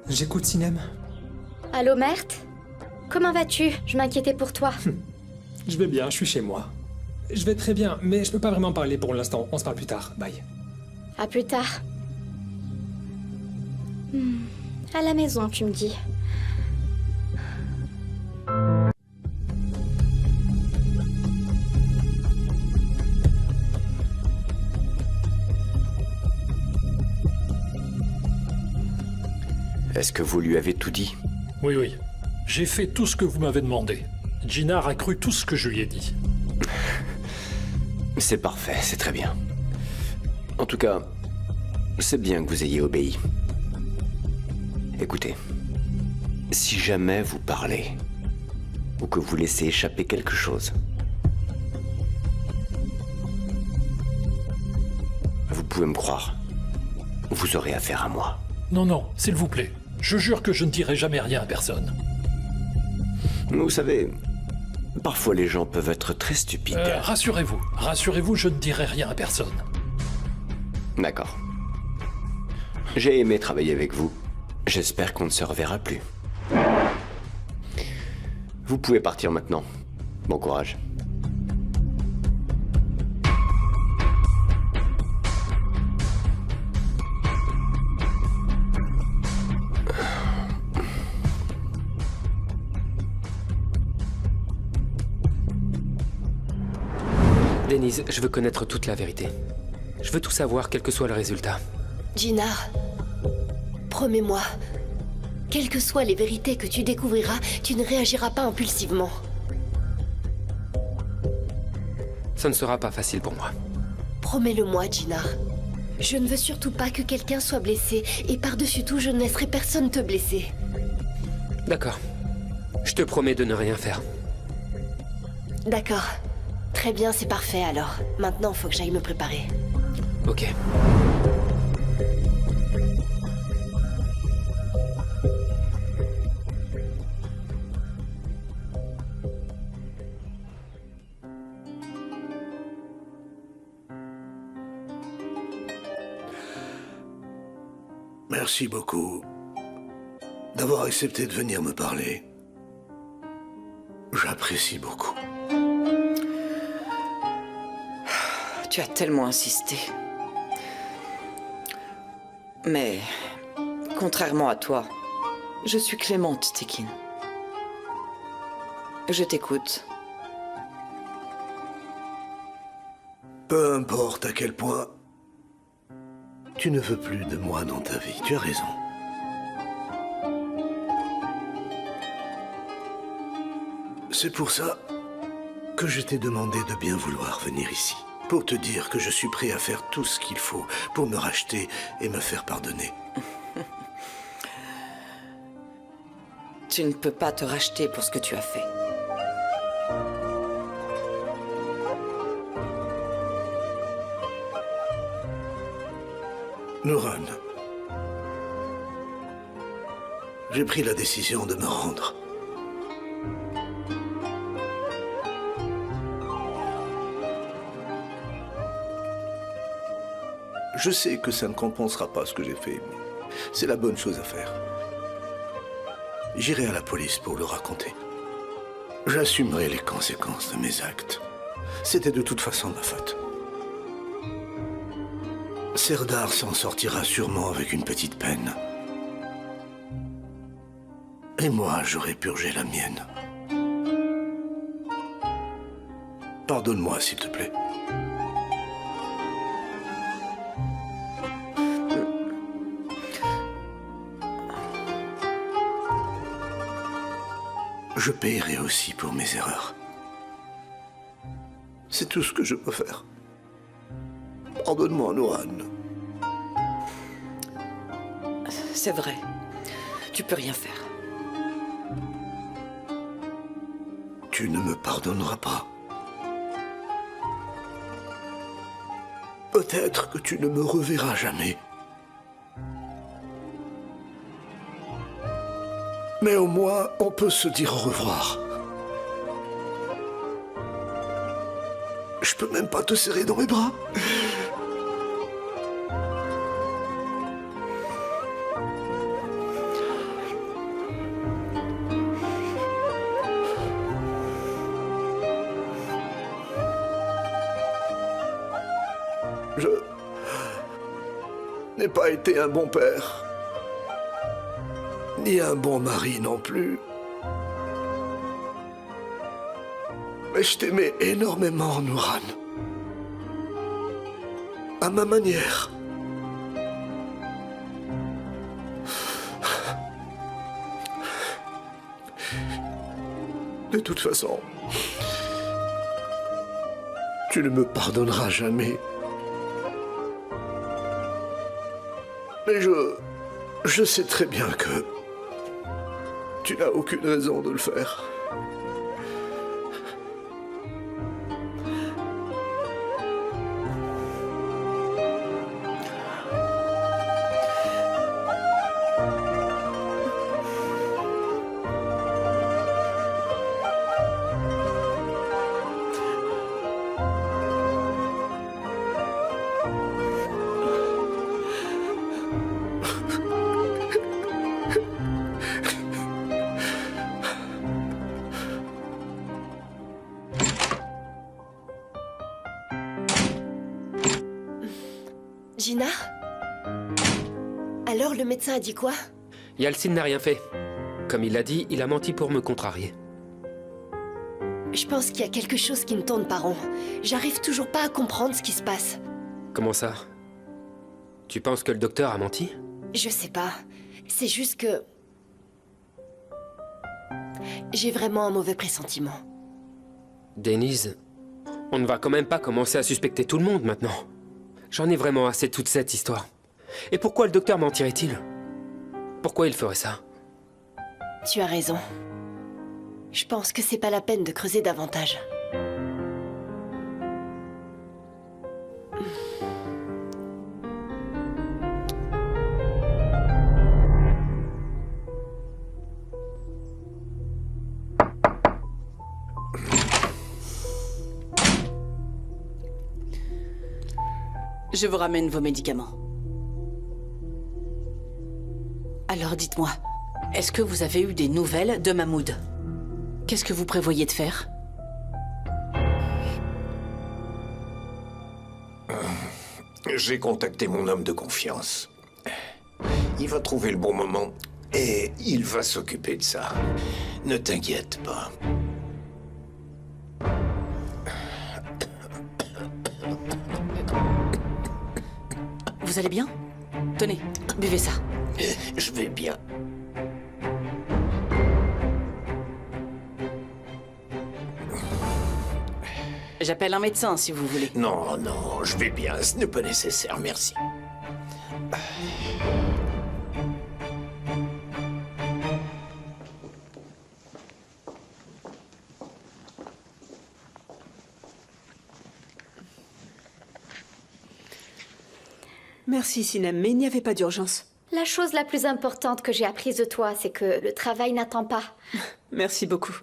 J'écoute Sinem. Allô, Mert? Comment vas-tu? Je m'inquiétais pour toi. Je vais bien, je suis chez moi. Je vais très bien, mais je peux pas vraiment parler pour l'instant. On se parle plus tard. Bye. À plus tard. À la maison, tu me dis. Est-ce que vous lui avez tout dit? Oui, oui. J'ai fait tout ce que vous m'avez demandé. Gina a cru tout ce que je lui ai dit. C'est parfait, c'est très bien. En tout cas, c'est bien que vous ayez obéi. Écoutez, si jamais vous parlez, ou que vous laissez échapper quelque chose, vous pouvez me croire, vous aurez affaire à moi. Non, non, s'il vous plaît. Je jure que je ne dirai jamais rien à personne. Vous savez, parfois les gens peuvent être très stupides. Rassurez-vous, je ne dirai rien à personne. D'accord. J'ai aimé travailler avec vous. J'espère qu'on ne se reverra plus. Vous pouvez partir maintenant. Bon courage. Denise, je veux connaître toute la vérité. Je veux tout savoir, quel que soit le résultat. Jinar, promets-moi, quelles que soient les vérités que tu découvriras, tu ne réagiras pas impulsivement. Ça ne sera pas facile pour moi. Promets-le-moi, Jinar. Je ne veux surtout pas que quelqu'un soit blessé, et par-dessus tout, je ne laisserai personne te blesser. D'accord. Je te promets de ne rien faire. D'accord. Très bien, c'est parfait alors. Maintenant, faut que j'aille me préparer. Ok. Merci beaucoup d'avoir accepté de venir me parler. J'apprécie beaucoup. Tu as tellement insisté. Mais, contrairement à toi, je suis clémente, Tekin. Je t'écoute. Peu importe à quel point tu ne veux plus de moi dans ta vie, tu as raison. C'est pour ça que je t'ai demandé de bien vouloir venir ici. Pour te dire que je suis prêt à faire tout ce qu'il faut pour me racheter et me faire pardonner. Tu ne peux pas te racheter pour ce que tu as fait. Nouran, j'ai pris la décision de me rendre. Je sais que ça ne compensera pas ce que j'ai fait, mais c'est la bonne chose à faire. J'irai à la police pour le raconter. J'assumerai les conséquences de mes actes. C'était de toute façon ma faute. Serdar s'en sortira sûrement avec une petite peine. Et moi, j'aurai purgé la mienne. Pardonne-moi, s'il te plaît. Je paierai aussi pour mes erreurs. C'est tout ce que je peux faire. Pardonne-moi, Nouran. C'est vrai. Tu peux rien faire. Tu ne me pardonneras pas. Peut-être que tu ne me reverras jamais. Mais au moins, on peut se dire au revoir. Je peux même pas te serrer dans mes bras. Je n'ai pas été un bon père. Ni un bon mari non plus. Mais je t'aimais énormément, Nouran. À ma manière. De toute façon, tu ne me pardonneras jamais. Mais je sais très bien que tu n'as aucune raison de le faire. Gina? Alors le médecin a dit quoi? Yalcin n'a rien fait. Comme il l'a dit, il a menti pour me contrarier. Je pense qu'il y a quelque chose qui ne tourne pas rond. J'arrive toujours pas à comprendre ce qui se passe. Comment ça? Tu penses que le docteur a menti? Je sais pas. C'est juste que... j'ai vraiment un mauvais pressentiment. Denise, on ne va quand même pas commencer à suspecter tout le monde maintenant. J'en ai vraiment assez de toute cette histoire. Et pourquoi le docteur mentirait-il? Pourquoi il ferait ça? Tu as raison. Je pense que c'est pas la peine de creuser davantage. Je vous ramène vos médicaments. Alors dites-moi, est-ce que vous avez eu des nouvelles de Mahmoud? Qu'est-ce que vous prévoyez de faire? J'ai contacté mon homme de confiance. Il va trouver le bon moment et il va s'occuper de ça. Ne t'inquiète pas. Vous allez bien? Tenez, buvez ça. Je vais bien. J'appelle un médecin si vous voulez. Non, non, je vais bien. Ce n'est pas nécessaire, merci. Merci, Sinem, mais il n'y avait pas d'urgence. La chose la plus importante que j'ai apprise de toi, c'est que le travail n'attend pas. Merci beaucoup.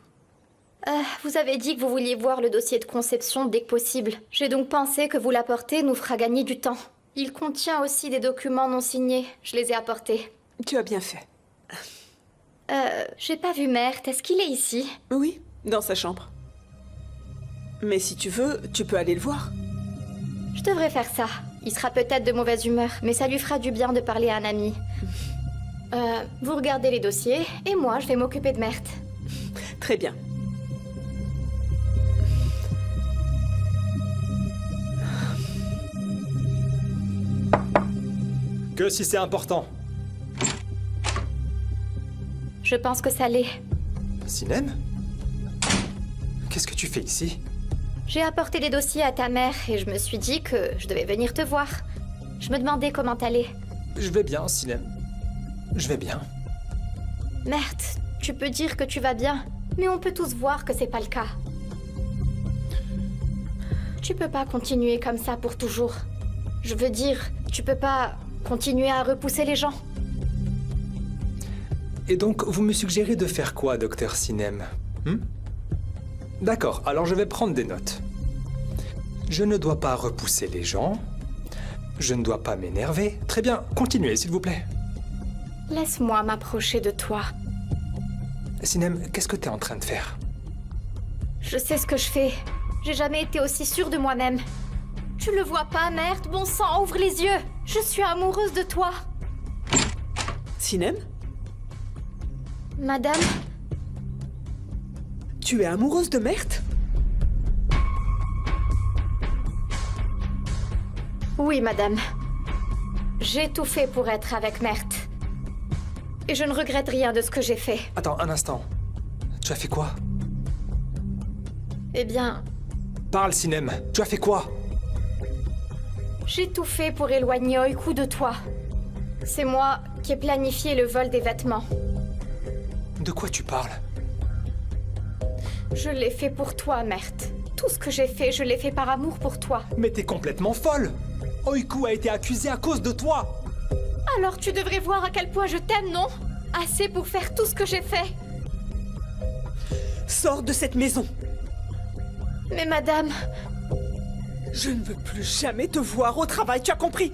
Vous avez dit que vous vouliez voir le dossier de conception dès que possible. J'ai donc pensé que vous l'apporter nous fera gagner du temps. Il contient aussi des documents non signés. Je les ai apportés. Tu as bien fait. J'ai pas vu Mert. Est-ce qu'il est ici? Oui, Dans sa chambre. Mais si tu veux, tu peux aller le voir. Je devrais faire ça. Il sera peut-être de mauvaise humeur, mais ça lui fera du bien de parler à un ami. Vous regardez les dossiers, et moi, je vais m'occuper de Mert. Très bien. Que si c'est important. Je pense que ça l'est. Sinem? Qu'est-ce que tu fais ici? J'ai apporté des dossiers à ta mère, et je me suis dit que je devais venir te voir. Je me demandais comment t'allais. Je vais bien, Sinem. Je vais bien. Mert, tu peux dire que tu vas bien, mais on peut tous voir que c'est pas le cas. Tu peux pas continuer comme ça pour toujours. Je veux dire, tu peux pas continuer à repousser les gens. Et donc, vous me suggérez de faire quoi, docteur Sinem? D'accord, alors je vais prendre des notes. Je ne dois pas repousser les gens. Je ne dois pas m'énerver. Très bien, continuez, s'il vous plaît. Laisse-moi m'approcher de toi. Sinem, qu'est-ce que t'es en train de faire? Je sais ce que je fais. J'ai jamais été aussi sûre de moi-même. Tu le vois pas, Mert? Bon sang, ouvre les yeux. Je suis amoureuse de toi. Sinem? Madame? Tu es amoureuse de Mert? Oui, madame. J'ai tout fait pour être avec Mert. Et je ne regrette rien de ce que j'ai fait. Attends, un instant. Tu as fait quoi? Eh bien, Parle, Sinem. Tu as fait quoi? j'ai tout fait pour éloigner Oiku de toi. C'est moi qui ai planifié le vol des vêtements. De quoi tu parles? Je l'ai fait pour toi, Mert. Tout ce que j'ai fait, je l'ai fait par amour pour toi. Mais t'es complètement folle! Oiku a été accusé à cause de toi! Alors tu devrais voir à quel point je t'aime, non? Assez pour faire tout ce que j'ai fait. Sors de cette maison. Mais madame... Je ne veux plus jamais te voir au travail, tu as compris?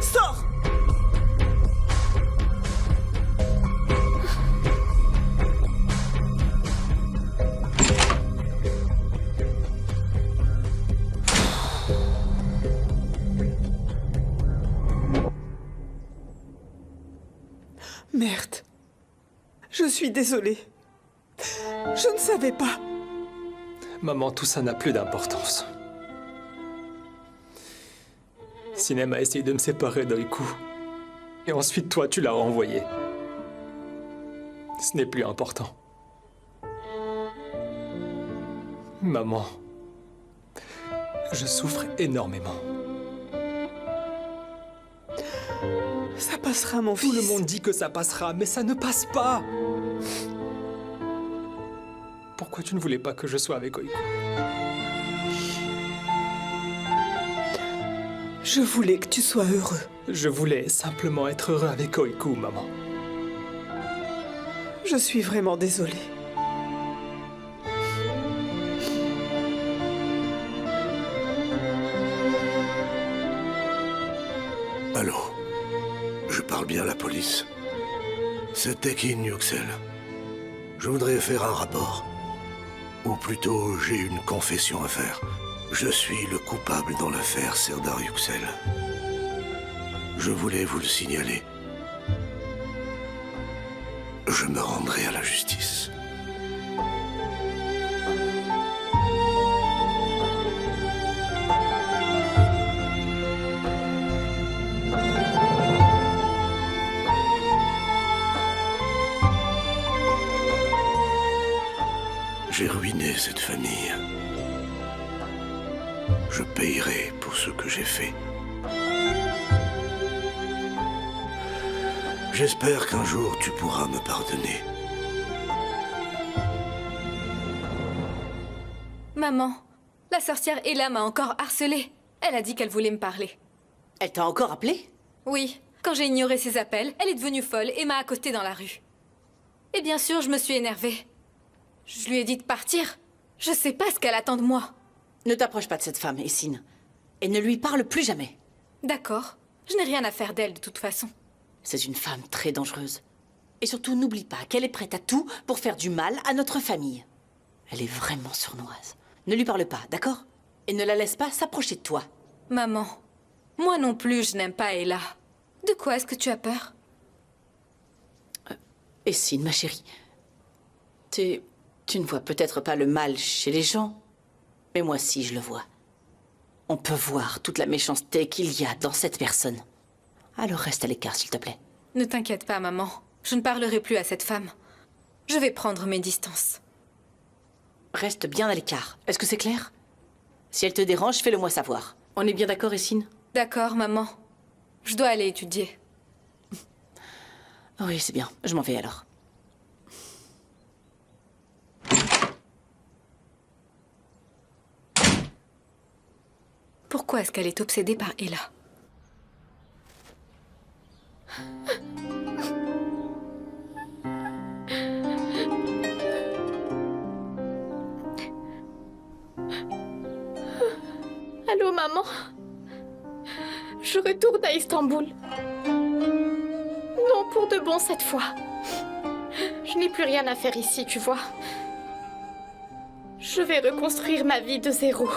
Sors! Merde. Je suis désolée. Je ne savais pas. Maman, tout ça n'a plus d'importance. Sinem a essayé de me séparer d'Oiku. Et ensuite, toi, tu l'as renvoyé. Ce n'est plus important. Maman, je souffre énormément. Ça passera, mon fils. Tout le monde dit que ça passera, mais ça ne passe pas. Pourquoi tu ne voulais pas que je sois avec Oiku? Je voulais que tu sois heureux. Je voulais simplement être heureux avec Oiku, maman. Je suis vraiment désolée. Allô? Je parle bien à la police. C'est Tekin Yüksel. Je voudrais faire un rapport. Ou plutôt, j'ai une confession à faire. Je suis le coupable dans l'affaire Serdar Yüksel. Je voulais vous le signaler. Je me rendrai à la justice. J'ai ruiné cette famille. Je payerai pour ce que j'ai fait. J'espère qu'un jour tu pourras me pardonner. Maman, la sorcière Ella m'a encore harcelée. Elle a dit qu'elle voulait me parler. Elle t'a encore appelé? Oui, quand j'ai ignoré ses appels, elle est devenue folle et m'a accostée dans la rue. Et bien sûr, je me suis énervée. Je lui ai dit de partir. Je sais pas ce qu'elle attend de moi. Ne t'approche pas de cette femme, Essine. Et ne lui parle plus jamais. D'accord. Je n'ai rien à faire d'elle de toute façon. C'est une femme très dangereuse. Et surtout, n'oublie pas qu'elle est prête à tout pour faire du mal à notre famille. Elle est vraiment sournoise. Ne lui parle pas, d'accord? Et ne la laisse pas s'approcher de toi. Maman, moi non plus, je n'aime pas Ella. De quoi est-ce que tu as peur? Essine, ma chérie. Tu ne vois peut-être pas le mal chez les gens, mais moi si, je le vois. On peut voir toute la méchanceté qu'il y a dans cette personne. Alors reste à l'écart, s'il te plaît. Ne t'inquiète pas, maman. Je ne parlerai plus à cette femme. Je vais prendre mes distances. Reste bien à l'écart. Est-ce que c'est clair? Si elle te dérange, fais-le moi savoir. On est bien d'accord, Essine? D'accord, maman. Je dois aller étudier. Oui, c'est bien. Je m'en vais alors. Pourquoi est-ce qu'elle est obsédée par Ella? Allô, maman? Je retourne à Istanbul. Non, pour de bon cette fois. Je n'ai plus rien à faire ici, tu vois. Je vais reconstruire ma vie de zéro.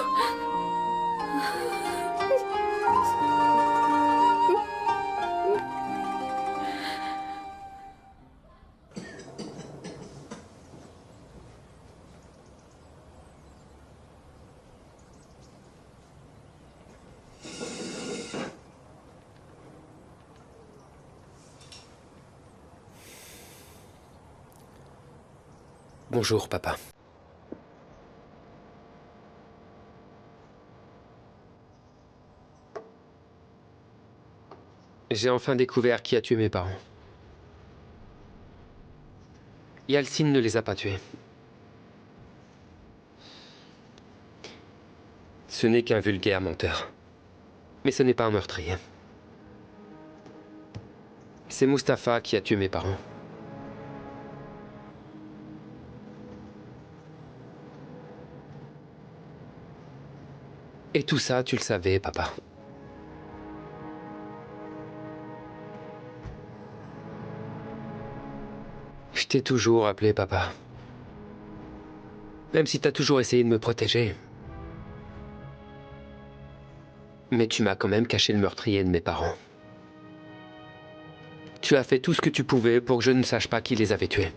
Bonjour, papa. J'ai enfin découvert qui a tué mes parents. Yalcin ne les a pas tués. Ce n'est qu'un vulgaire menteur. Mais ce n'est pas un meurtrier. C'est Mustapha qui a tué mes parents. Et tout ça, tu le savais, papa. Je t'ai toujours appelé papa. Même si t'as toujours essayé de me protéger. Mais tu m'as quand même caché le meurtrier de mes parents. Tu as fait tout ce que tu pouvais pour que je ne sache pas qui les avait tués.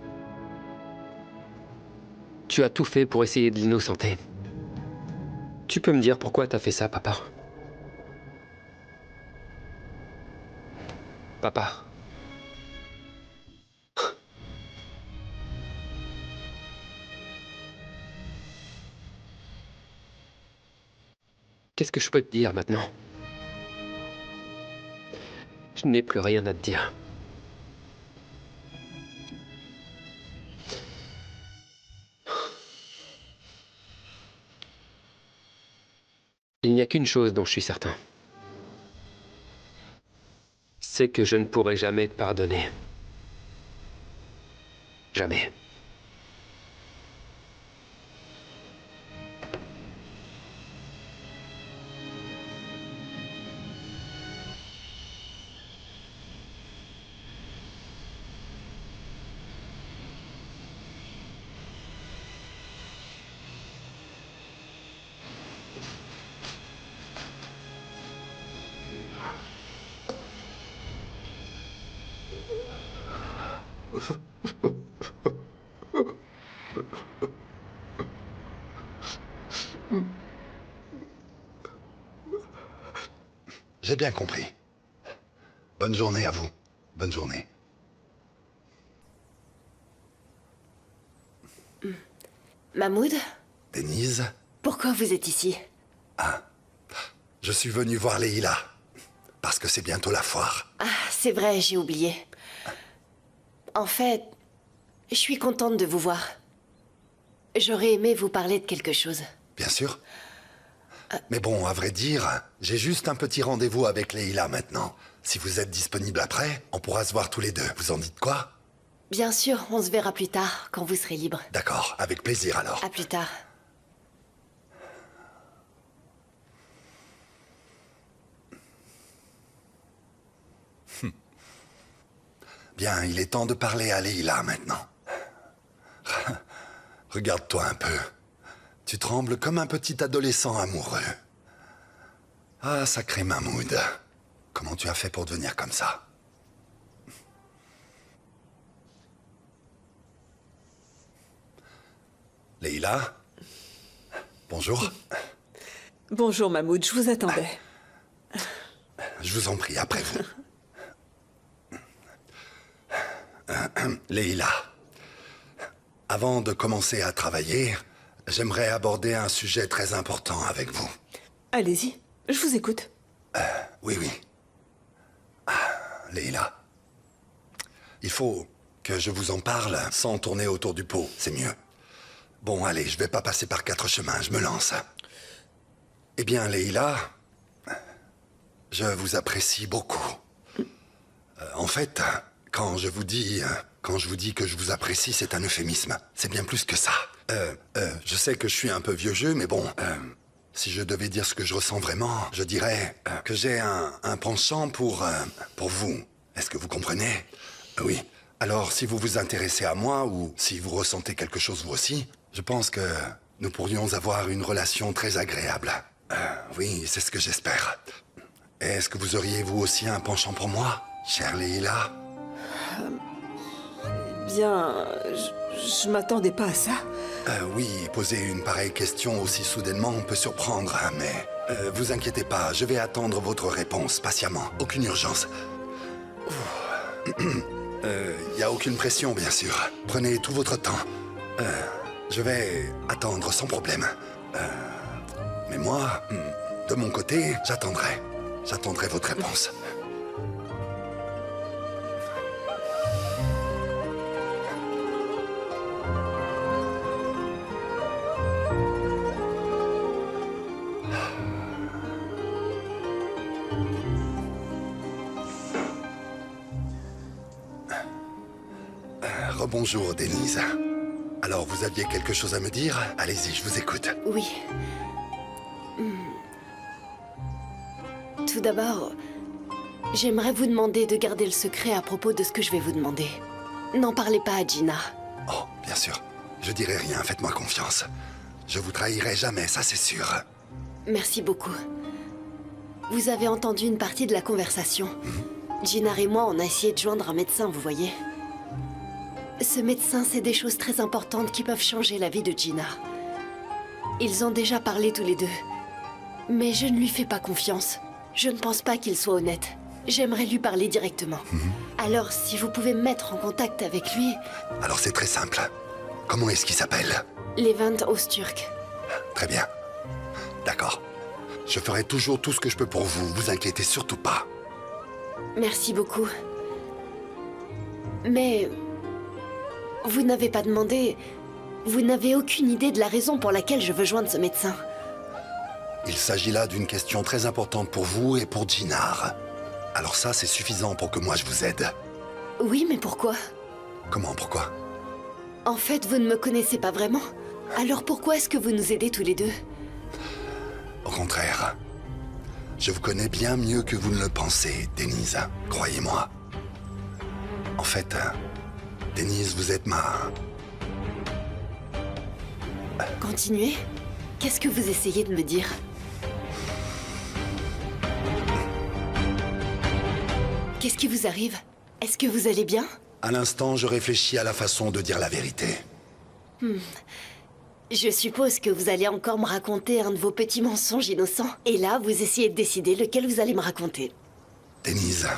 Tu as tout fait pour essayer de l'innocenter. Tu peux me dire pourquoi t'as fait ça, papa? Papa. Qu'est-ce que je peux te dire maintenant? Je n'ai plus rien à te dire. Il n'y a qu'une chose dont je suis certain. C'est que je ne pourrai jamais te pardonner. Jamais. J'ai bien compris. Bonne journée à vous. Bonne journée. Mahmoud? Denise, Pourquoi vous êtes ici? je suis venu voir Leïla. Parce que c'est bientôt la foire. Ah, c'est vrai, j'ai oublié. En fait, je suis contente de vous voir. J'aurais aimé vous parler de quelque chose. Bien sûr. Mais bon, à vrai dire, j'ai juste un petit rendez-vous avec Leïla maintenant. Si vous êtes disponible après, on pourra se voir tous les deux. Vous en dites quoi? Bien sûr, on se verra plus tard, quand vous serez libre. D'accord, avec plaisir alors. À plus tard. Bien, il est temps de parler à Leïla maintenant. Regarde-toi un peu. Tu trembles comme un petit adolescent amoureux. Ah, sacré Mahmoud. Comment tu as fait pour devenir comme ça? Leïla? Bonjour. Bonjour Mahmoud, je vous attendais. Je vous en prie, après vous. Leïla, avant de commencer à travailler, j'aimerais aborder un sujet très important avec vous. Allez-y, je vous écoute. Oui. Leïla, il faut que je vous en parle sans tourner autour du pot, c'est mieux. Bon, allez, je vais pas passer par 4 chemins, je me lance. Eh bien, Leïla, je vous apprécie beaucoup. En fait, quand je vous dis que je vous apprécie, c'est un euphémisme. C'est bien plus que ça. Je sais que je suis un peu vieux jeu, mais bon, si je devais dire ce que je ressens vraiment, je dirais que j'ai un penchant pour vous. Est-ce que vous comprenez? Oui. Alors, si vous vous intéressez à moi, ou si vous ressentez quelque chose vous aussi, je pense que nous pourrions avoir une relation très agréable. Oui, c'est ce que j'espère. Est-ce que vous auriez vous aussi un penchant pour moi, chère Leïla? Bien, je m'attendais pas à ça. Oui, poser une pareille question aussi soudainement peut surprendre, mais vous inquiétez pas, je vais attendre votre réponse patiemment. Aucune urgence. Y a aucune pression, bien sûr. Prenez tout votre temps. Je vais attendre sans problème. Mais moi, de mon côté, j'attendrai. J'attendrai votre réponse. Rebonjour, Denise. Alors, vous aviez quelque chose à me dire? Allez-y, je vous écoute. Oui. Tout d'abord, j'aimerais vous demander de garder le secret à propos de ce que je vais vous demander. N'en parlez pas à Gina. Oh, bien sûr. Je dirai rien, faites-moi confiance. Je vous trahirai jamais, ça c'est sûr. Merci beaucoup. Vous avez entendu une partie de la conversation. Gina et moi, on a essayé de joindre un médecin, vous voyez. Ce médecin sait des choses très importantes qui peuvent changer la vie de Gina. Ils ont déjà parlé tous les deux. Mais je ne lui fais pas confiance. Je ne pense pas qu'il soit honnête. J'aimerais lui parler directement. Alors, si vous pouvez me mettre en contact avec lui... Alors c'est très simple. Comment est-ce qu'il s'appelle? Levent Öztürk. Très bien. D'accord. Je ferai toujours tout ce que je peux pour vous, vous inquiétez surtout pas. Merci beaucoup. Mais... vous n'avez pas demandé... vous n'avez aucune idée de la raison pour laquelle je veux joindre ce médecin. Il s'agit là d'une question très importante pour vous et pour Ginar. Alors ça, c'est suffisant pour que moi je vous aide. Oui, mais pourquoi? Comment, pourquoi? En fait, vous ne me connaissez pas vraiment. Alors pourquoi est-ce que vous nous aidez tous les deux? Au contraire. Je vous connais bien mieux que vous ne le pensez, Denise. Croyez-moi. En fait, Denise, vous êtes ma... Continuez. Qu'est-ce que vous essayez de me dire? Qu'est-ce qui vous arrive? Est-ce que vous allez bien? À l'instant, je réfléchis à la façon de dire la vérité. Je suppose que vous allez encore me raconter un de vos petits mensonges innocents. Et là, vous essayez de décider lequel vous allez me raconter. Denise,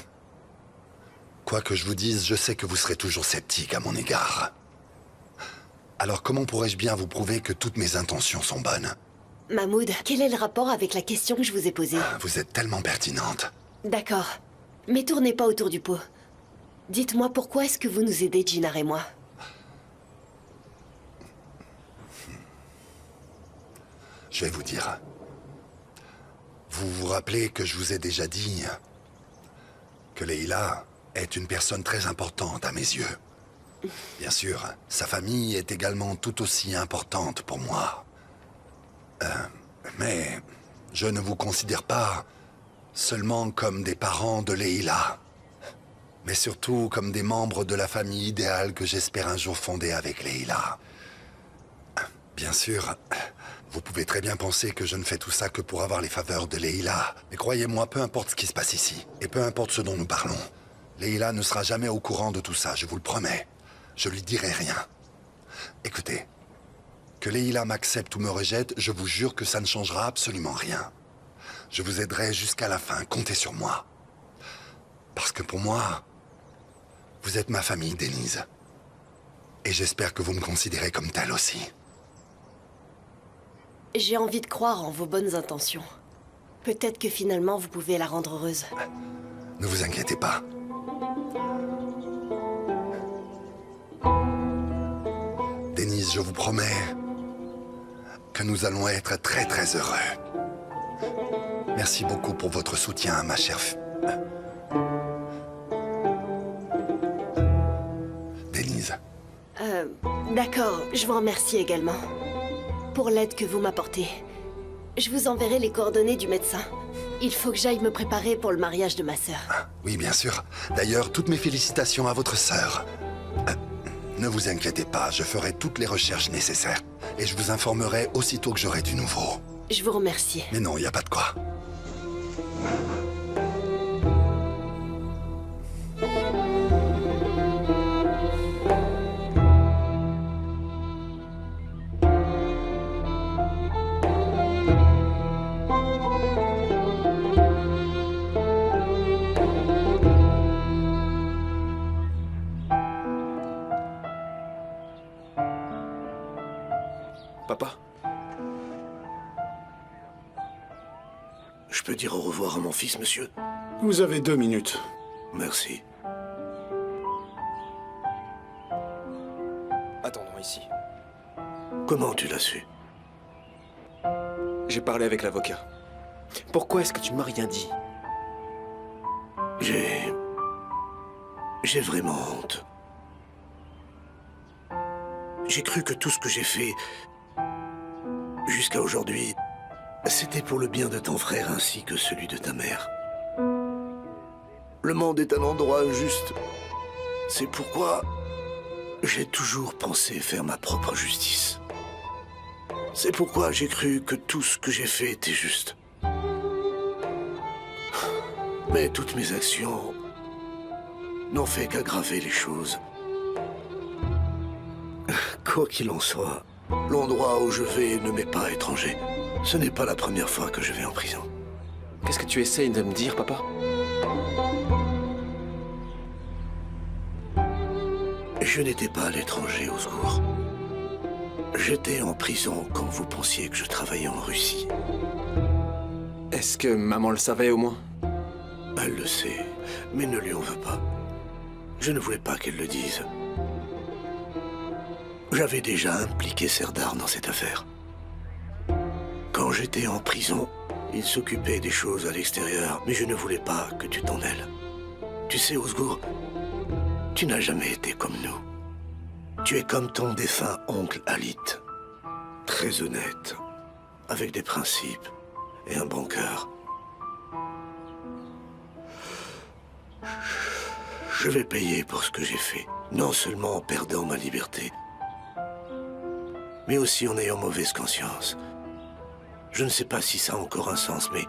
quoi que je vous dise, je sais que vous serez toujours sceptique à mon égard. Alors comment pourrais-je bien vous prouver que toutes mes intentions sont bonnes? Mahmoud, quel est le rapport avec la question que je vous ai posée? Vous êtes tellement pertinente. D'accord. Mais tournez pas autour du pot. Dites-moi pourquoi est-ce que vous nous aidez, Ginar et moi? Je vais vous dire. Vous vous rappelez que je vous ai déjà dit que Leïla est une personne très importante à mes yeux. Bien sûr, sa famille est également tout aussi importante pour moi. Mais je ne vous considère pas seulement comme des parents de Leïla, mais surtout comme des membres de la famille idéale que j'espère un jour fonder avec Leïla. Bien sûr, vous pouvez très bien penser que je ne fais tout ça que pour avoir les faveurs de Leila. Mais croyez-moi, peu importe ce qui se passe ici, et peu importe ce dont nous parlons, Leila ne sera jamais au courant de tout ça, je vous le promets. Je lui dirai rien. Écoutez, que Leila m'accepte ou me rejette, je vous jure que ça ne changera absolument rien. Je vous aiderai jusqu'à la fin, comptez sur moi. Parce que pour moi, vous êtes ma famille, Denise. Et j'espère que vous me considérez comme telle aussi. J'ai envie de croire en vos bonnes intentions. Peut-être que finalement vous pouvez la rendre heureuse. Ne vous inquiétez pas. Denise, je vous promets que nous allons être très très heureux. Merci beaucoup pour votre soutien, ma chère Denise. D'accord, je vous remercie également. Pour l'aide que vous m'apportez. Je vous enverrai les coordonnées du médecin. Il faut que j'aille me préparer pour le mariage de ma sœur. Oui, bien sûr. D'ailleurs, toutes mes félicitations à votre sœur. Ne vous inquiétez pas, je ferai toutes les recherches nécessaires. Et je vous informerai aussitôt que j'aurai du nouveau. Je vous remercie. Mais non, il n'y a pas de quoi. Papa? Je peux dire au revoir à mon fils, monsieur? Vous avez 2 minutes. Merci. Attendons ici. Comment tu l'as su? J'ai parlé avec l'avocat. Pourquoi est-ce que tu m'as rien dit? J'ai vraiment honte. J'ai cru que tout ce que j'ai fait jusqu'à aujourd'hui, c'était pour le bien de ton frère ainsi que celui de ta mère. Le monde est un endroit injuste. C'est pourquoi j'ai toujours pensé faire ma propre justice. C'est pourquoi j'ai cru que tout ce que j'ai fait était juste. Mais toutes mes actions n'ont fait qu'aggraver les choses. Quoi qu'il en soit, l'endroit où je vais ne m'est pas étranger. Ce n'est pas la première fois que je vais en prison. Qu'est-ce que tu essayes de me dire, papa? Je n'étais pas à l'étranger, au secours. J'étais en prison quand vous pensiez que je travaillais en Russie. Est-ce que maman le savait au moins? Elle le sait, mais ne lui en veux pas. Je ne voulais pas qu'elle le dise. J'avais déjà impliqué Serdar dans cette affaire. Quand j'étais en prison, il s'occupait des choses à l'extérieur, mais je ne voulais pas que tu t'en mêles. Tu sais, Ozgur, tu n'as jamais été comme nous. Tu es comme ton défunt oncle Halit. Très honnête, avec des principes et un bon cœur. Je vais payer pour ce que j'ai fait, non seulement en perdant ma liberté, mais aussi en ayant mauvaise conscience. Je ne sais pas si ça a encore un sens, mais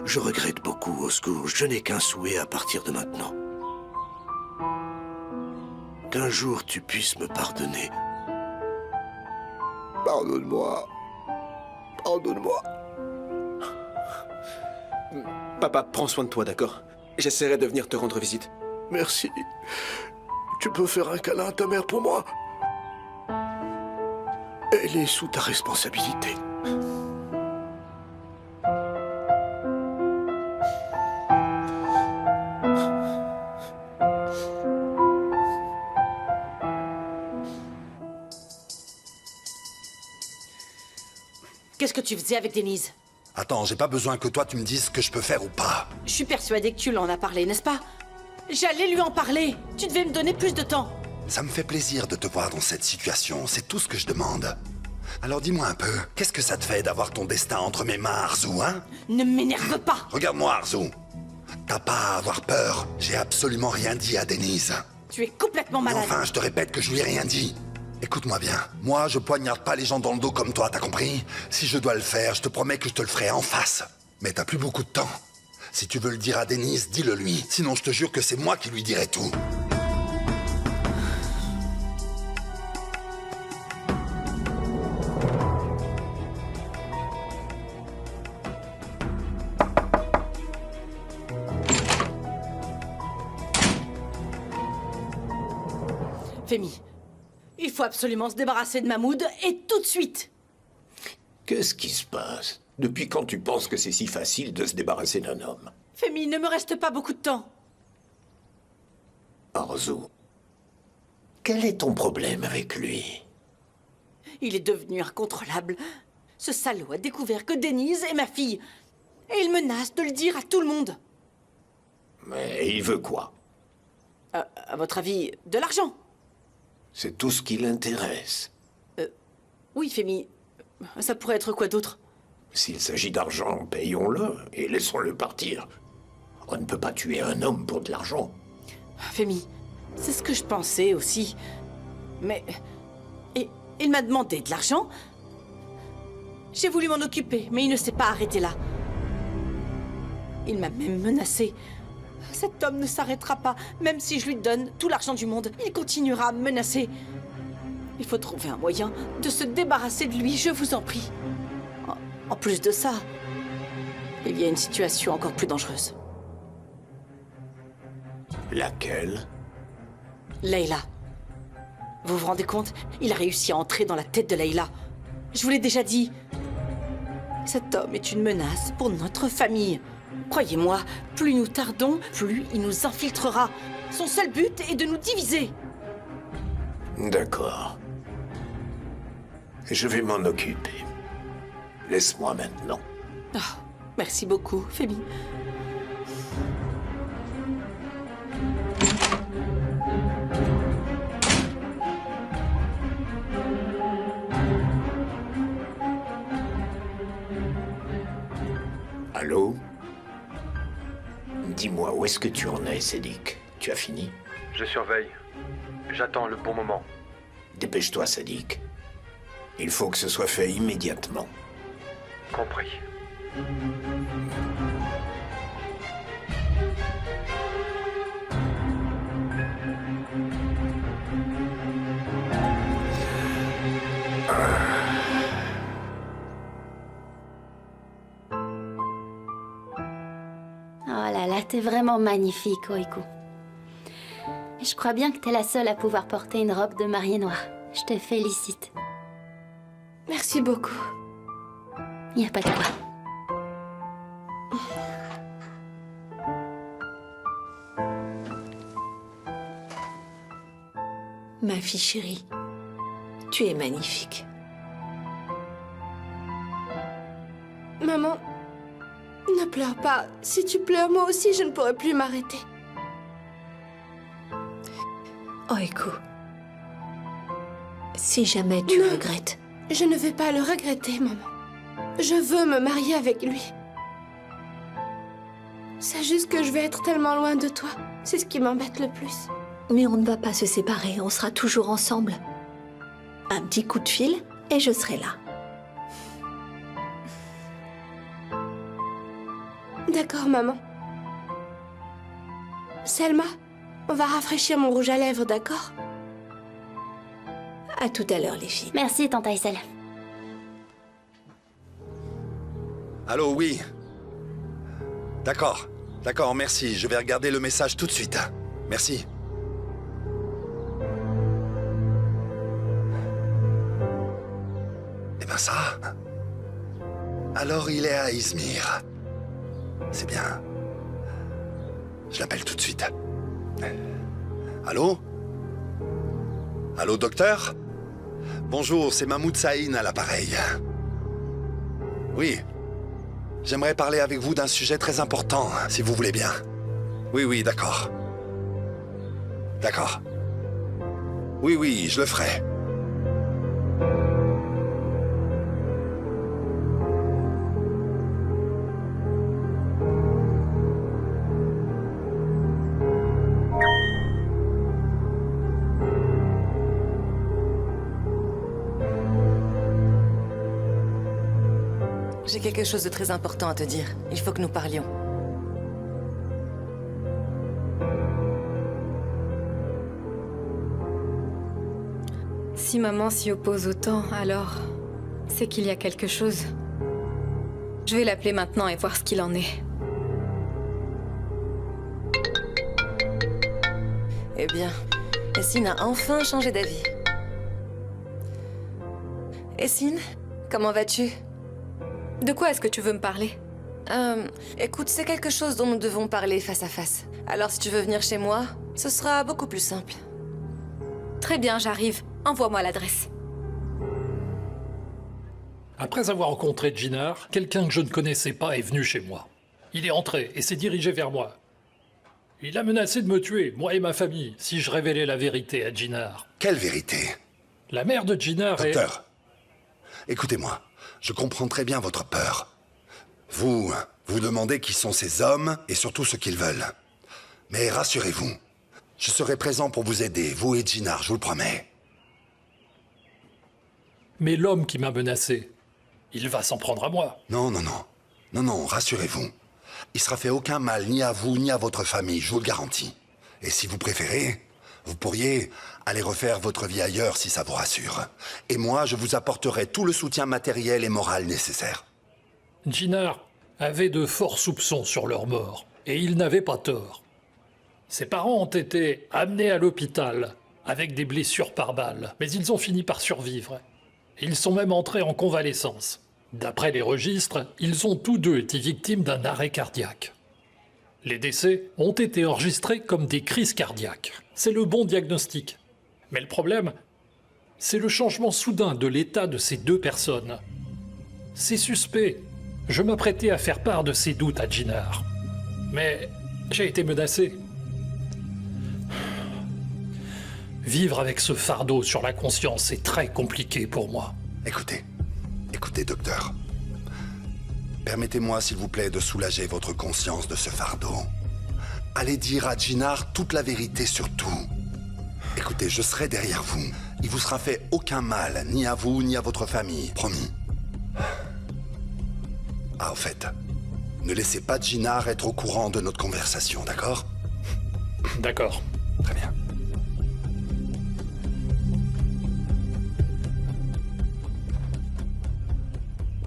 je regrette beaucoup, Ozgur. Je n'ai qu'un souhait à partir de maintenant. Qu'un jour tu puisses me pardonner. Pardonne-moi. Pardonne-moi. Papa, prends soin de toi, d'accord? J'essaierai de venir te rendre visite. Merci. Tu peux faire un câlin à ta mère pour moi? Elle est sous ta responsabilité. Qu'est-ce que tu faisais avec Denise? Attends, j'ai pas besoin que toi tu me dises ce que je peux faire ou pas. Je suis persuadée que tu l'en as parlé, n'est-ce pas? J'allais lui en parler. Tu devais me donner plus de temps. Ça me fait plaisir de te voir dans cette situation, c'est tout ce que je demande. Alors dis-moi un peu, qu'est-ce que ça te fait d'avoir ton destin entre mes mains, Arzu, hein? Ne m'énerve pas. Regarde-moi, Arzu. T'as pas à avoir peur, j'ai absolument rien dit à Denise. Tu es complètement malade. Mais enfin, je te répète que je lui ai rien dit. Écoute-moi bien. Moi, je poignarde pas les gens dans le dos comme toi, t'as compris? Si je dois le faire, je te promets que je te le ferai en face. Mais t'as plus beaucoup de temps. Si tu veux le dire à Denise, dis-le lui. Sinon, je te jure que c'est moi qui lui dirai tout. Femi, il faut absolument se débarrasser de Mahmoud et tout de suite. Qu'est-ce qui se passe? Depuis quand tu penses que c'est si facile de se débarrasser d'un homme? Femi, il ne me reste pas beaucoup de temps. Arzu, quel est ton problème avec lui? Il est devenu incontrôlable. Ce salaud a découvert que Denise est ma fille. Et il menace de le dire à tout le monde. Mais il veut quoi? À votre avis, de l'argent? C'est tout ce qui l'intéresse. Oui, Femi. Ça pourrait être quoi d'autre? S'il s'agit d'argent, payons-le et laissons-le partir. On ne peut pas tuer un homme pour de l'argent. Femi, c'est ce que je pensais aussi. Mais... il m'a demandé de l'argent. J'ai voulu m'en occuper, mais il ne s'est pas arrêté là. Il m'a même menacé. Cet homme ne s'arrêtera pas, même si je lui donne tout l'argent du monde. Il continuera à me menacer. Il faut trouver un moyen de se débarrasser de lui, je vous en prie. En plus de ça, il y a une situation encore plus dangereuse. Laquelle? Layla. Vous vous rendez compte? Il a réussi à entrer dans la tête de Layla. Je vous l'ai déjà dit. Cet homme est une menace pour notre famille. Croyez-moi, plus nous tardons, plus il nous infiltrera. Son seul but est de nous diviser. D'accord. Je vais m'en occuper. Laisse-moi maintenant. Oh, merci beaucoup, Femi. Allô? Dis-moi, où est-ce que tu en es, Sédic? Tu as fini? Je surveille. J'attends le bon moment. Dépêche-toi, Sédic. Il faut que ce soit fait immédiatement. Compris. Oh là là, t'es vraiment magnifique, Oiku. Je crois bien que t'es la seule à pouvoir porter une robe de mariée noire. Je te félicite. Merci beaucoup. Y a pas de quoi. Ma fille chérie, tu es magnifique. Maman, ne pleure pas. Si tu pleures, moi aussi, je ne pourrai plus m'arrêter. Oiku, si jamais tu regrettes... Je ne vais pas le regretter, maman. Je veux me marier avec lui. C'est juste que je vais être tellement loin de toi. C'est ce qui m'embête le plus. Mais on ne va pas se séparer, on sera toujours ensemble. Un petit coup de fil et je serai là. D'accord, maman. Selma, on va rafraîchir mon rouge à lèvres, d'accord? À tout à l'heure, les filles. Merci, tante Aïssel. Allô, oui. D'accord, d'accord, merci. Je vais regarder le message tout de suite. Merci. Eh ben ça... Alors il est à Izmir. C'est bien. Je l'appelle tout de suite. Allô? Allô, docteur? Bonjour, c'est Mahmoud Saïn à l'appareil. Oui. J'aimerais parler avec vous d'un sujet très important, si vous voulez bien. Oui, oui, d'accord. D'accord. Oui, oui, je le ferai. J'ai quelque chose de très important à te dire. Il faut que nous parlions. Si maman s'y oppose autant, alors c'est qu'il y a quelque chose. Je vais l'appeler maintenant et voir ce qu'il en est. Eh bien, Essine a enfin changé d'avis. Essine, comment vas-tu? De quoi est-ce que tu veux me parler? Écoute, c'est quelque chose dont nous devons parler face à face. Alors si tu veux venir chez moi, ce sera beaucoup plus simple. Très bien, j'arrive. Envoie-moi l'adresse. Après avoir rencontré Jinnar, quelqu'un que je ne connaissais pas est venu chez moi. Il est entré et s'est dirigé vers moi. Il a menacé de me tuer, moi et ma famille, si je révélais la vérité à Jinnar. Quelle vérité? La mère de Jinnar est... Docteur, écoutez-moi, je comprends très bien votre peur. Vous demandez qui sont ces hommes et surtout ce qu'ils veulent. Mais rassurez-vous, je serai présent pour vous aider, vous et Jinnar, je vous le promets. Mais l'homme qui m'a menacé, il va s'en prendre à moi. Non, rassurez-vous. Il sera fait aucun mal, ni à vous, ni à votre famille, je vous le garantis. Et si vous préférez, vous pourriez aller refaire votre vie ailleurs si ça vous rassure. Et moi, je vous apporterai tout le soutien matériel et moral nécessaire. Jinnar avait de forts soupçons sur leur mort, et il n'avait pas tort. Ses parents ont été amenés à l'hôpital avec des blessures par balle, mais ils ont fini par survivre. Ils sont même entrés en convalescence. D'après les registres, ils ont tous deux été victimes d'un arrêt cardiaque. Les décès ont été enregistrés comme des crises cardiaques. C'est le bon diagnostic. Mais le problème, c'est le changement soudain de l'état de ces deux personnes. C'est suspect. Je m'apprêtais à faire part de ces doutes à Jinnar. Mais j'ai été menacé. Vivre avec ce fardeau sur la conscience est très compliqué pour moi. Écoutez, docteur. Permettez-moi, s'il vous plaît, de soulager votre conscience de ce fardeau. Allez dire à Jinnar toute la vérité sur tout. Écoutez, je serai derrière vous. Il vous sera fait aucun mal, ni à vous, ni à votre famille, promis. Ah, au fait, ne laissez pas Jinnar être au courant de notre conversation, d'accord? D'accord. Très bien.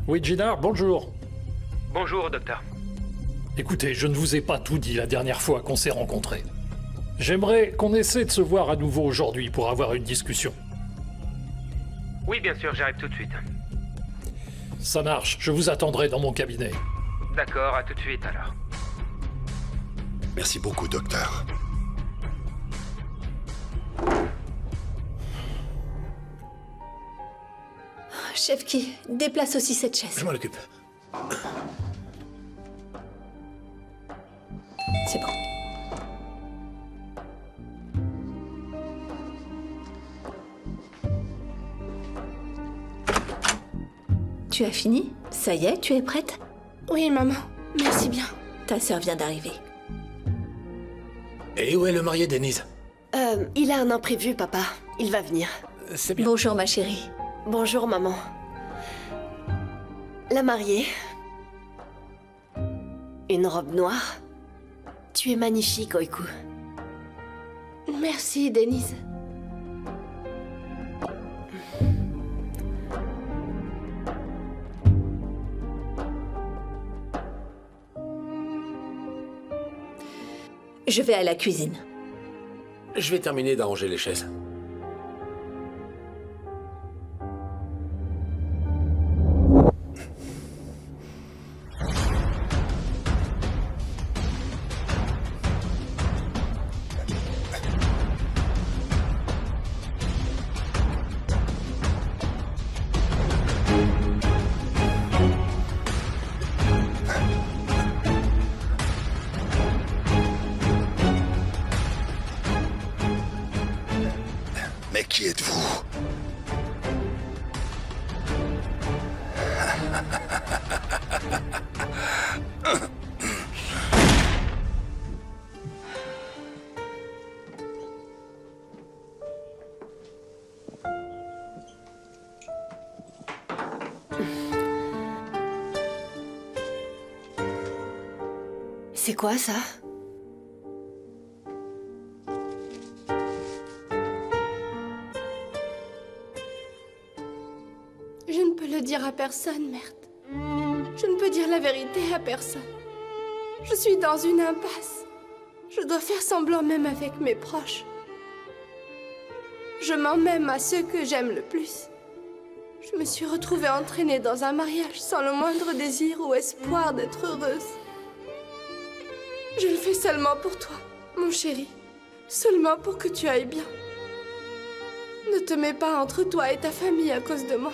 Oui, Jinnar, bonjour. Bonjour, docteur. Écoutez, je ne vous ai pas tout dit la dernière fois qu'on s'est rencontrés. J'aimerais qu'on essaie de se voir à nouveau aujourd'hui pour avoir une discussion. Oui, bien sûr, j'arrive tout de suite. Ça marche, je vous attendrai dans mon cabinet. D'accord, à tout de suite alors. Merci beaucoup, docteur. Chef Key, déplace aussi cette chaise. Je m'en occupe. C'est bon. Tu as fini? Ça y est, tu es prête? Oui, maman. Merci bien. Ta sœur vient d'arriver. Et où est le marié, Denise? Il a un imprévu, papa. Il va venir. C'est bien. Bonjour, ma chérie. Bonjour, maman. La mariée. Une robe noire. Tu es magnifique, Oiku. Merci, Denise. Je vais à la cuisine. Je vais terminer d'arranger les chaises. C'est quoi ça? Je ne peux le dire à personne, Mert. Je ne peux dire la vérité à personne. Je suis dans une impasse. Je dois faire semblant même avec mes proches. Je mens même à ceux que j'aime le plus. Je me suis retrouvée entraînée dans un mariage sans le moindre désir ou espoir d'être heureuse. Je le fais seulement pour toi, mon chéri. Seulement pour que tu ailles bien. Ne te mets pas entre toi et ta famille à cause de moi.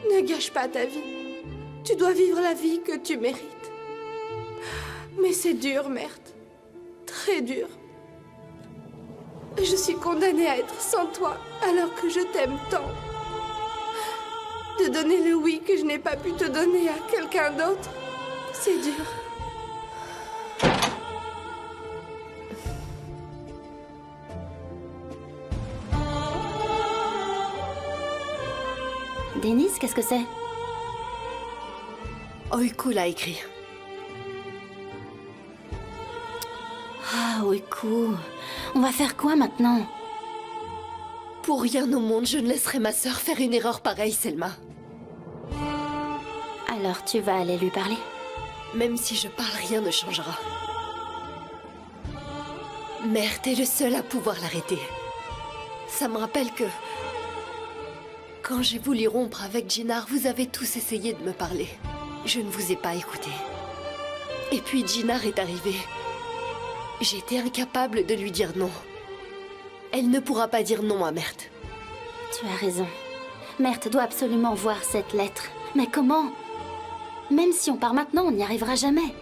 Ne gâche pas ta vie. Tu dois vivre la vie que tu mérites. Mais c'est dur, Mert. Très dur. Je suis condamnée à être sans toi alors que je t'aime tant. De donner le oui que je n'ai pas pu te donner à quelqu'un d'autre, c'est dur. Denise, qu'est-ce que c'est? Oiku l'a écrit. Ah, Oiku. On va faire quoi maintenant? Pour rien au monde, je ne laisserai ma sœur faire une erreur pareille, Selma. Alors tu vas aller lui parler? Même si je parle, rien ne changera. Mert est le seul à pouvoir l'arrêter. Ça me rappelle que... Quand j'ai voulu rompre avec Jinar, vous avez tous essayé de me parler. Je ne vous ai pas écouté. Et puis Jinar est arrivée. J'étais incapable de lui dire non. Elle ne pourra pas dire non à Mert. Tu as raison. Mert doit absolument voir cette lettre. Mais comment? Même si on part maintenant, on n'y arrivera jamais.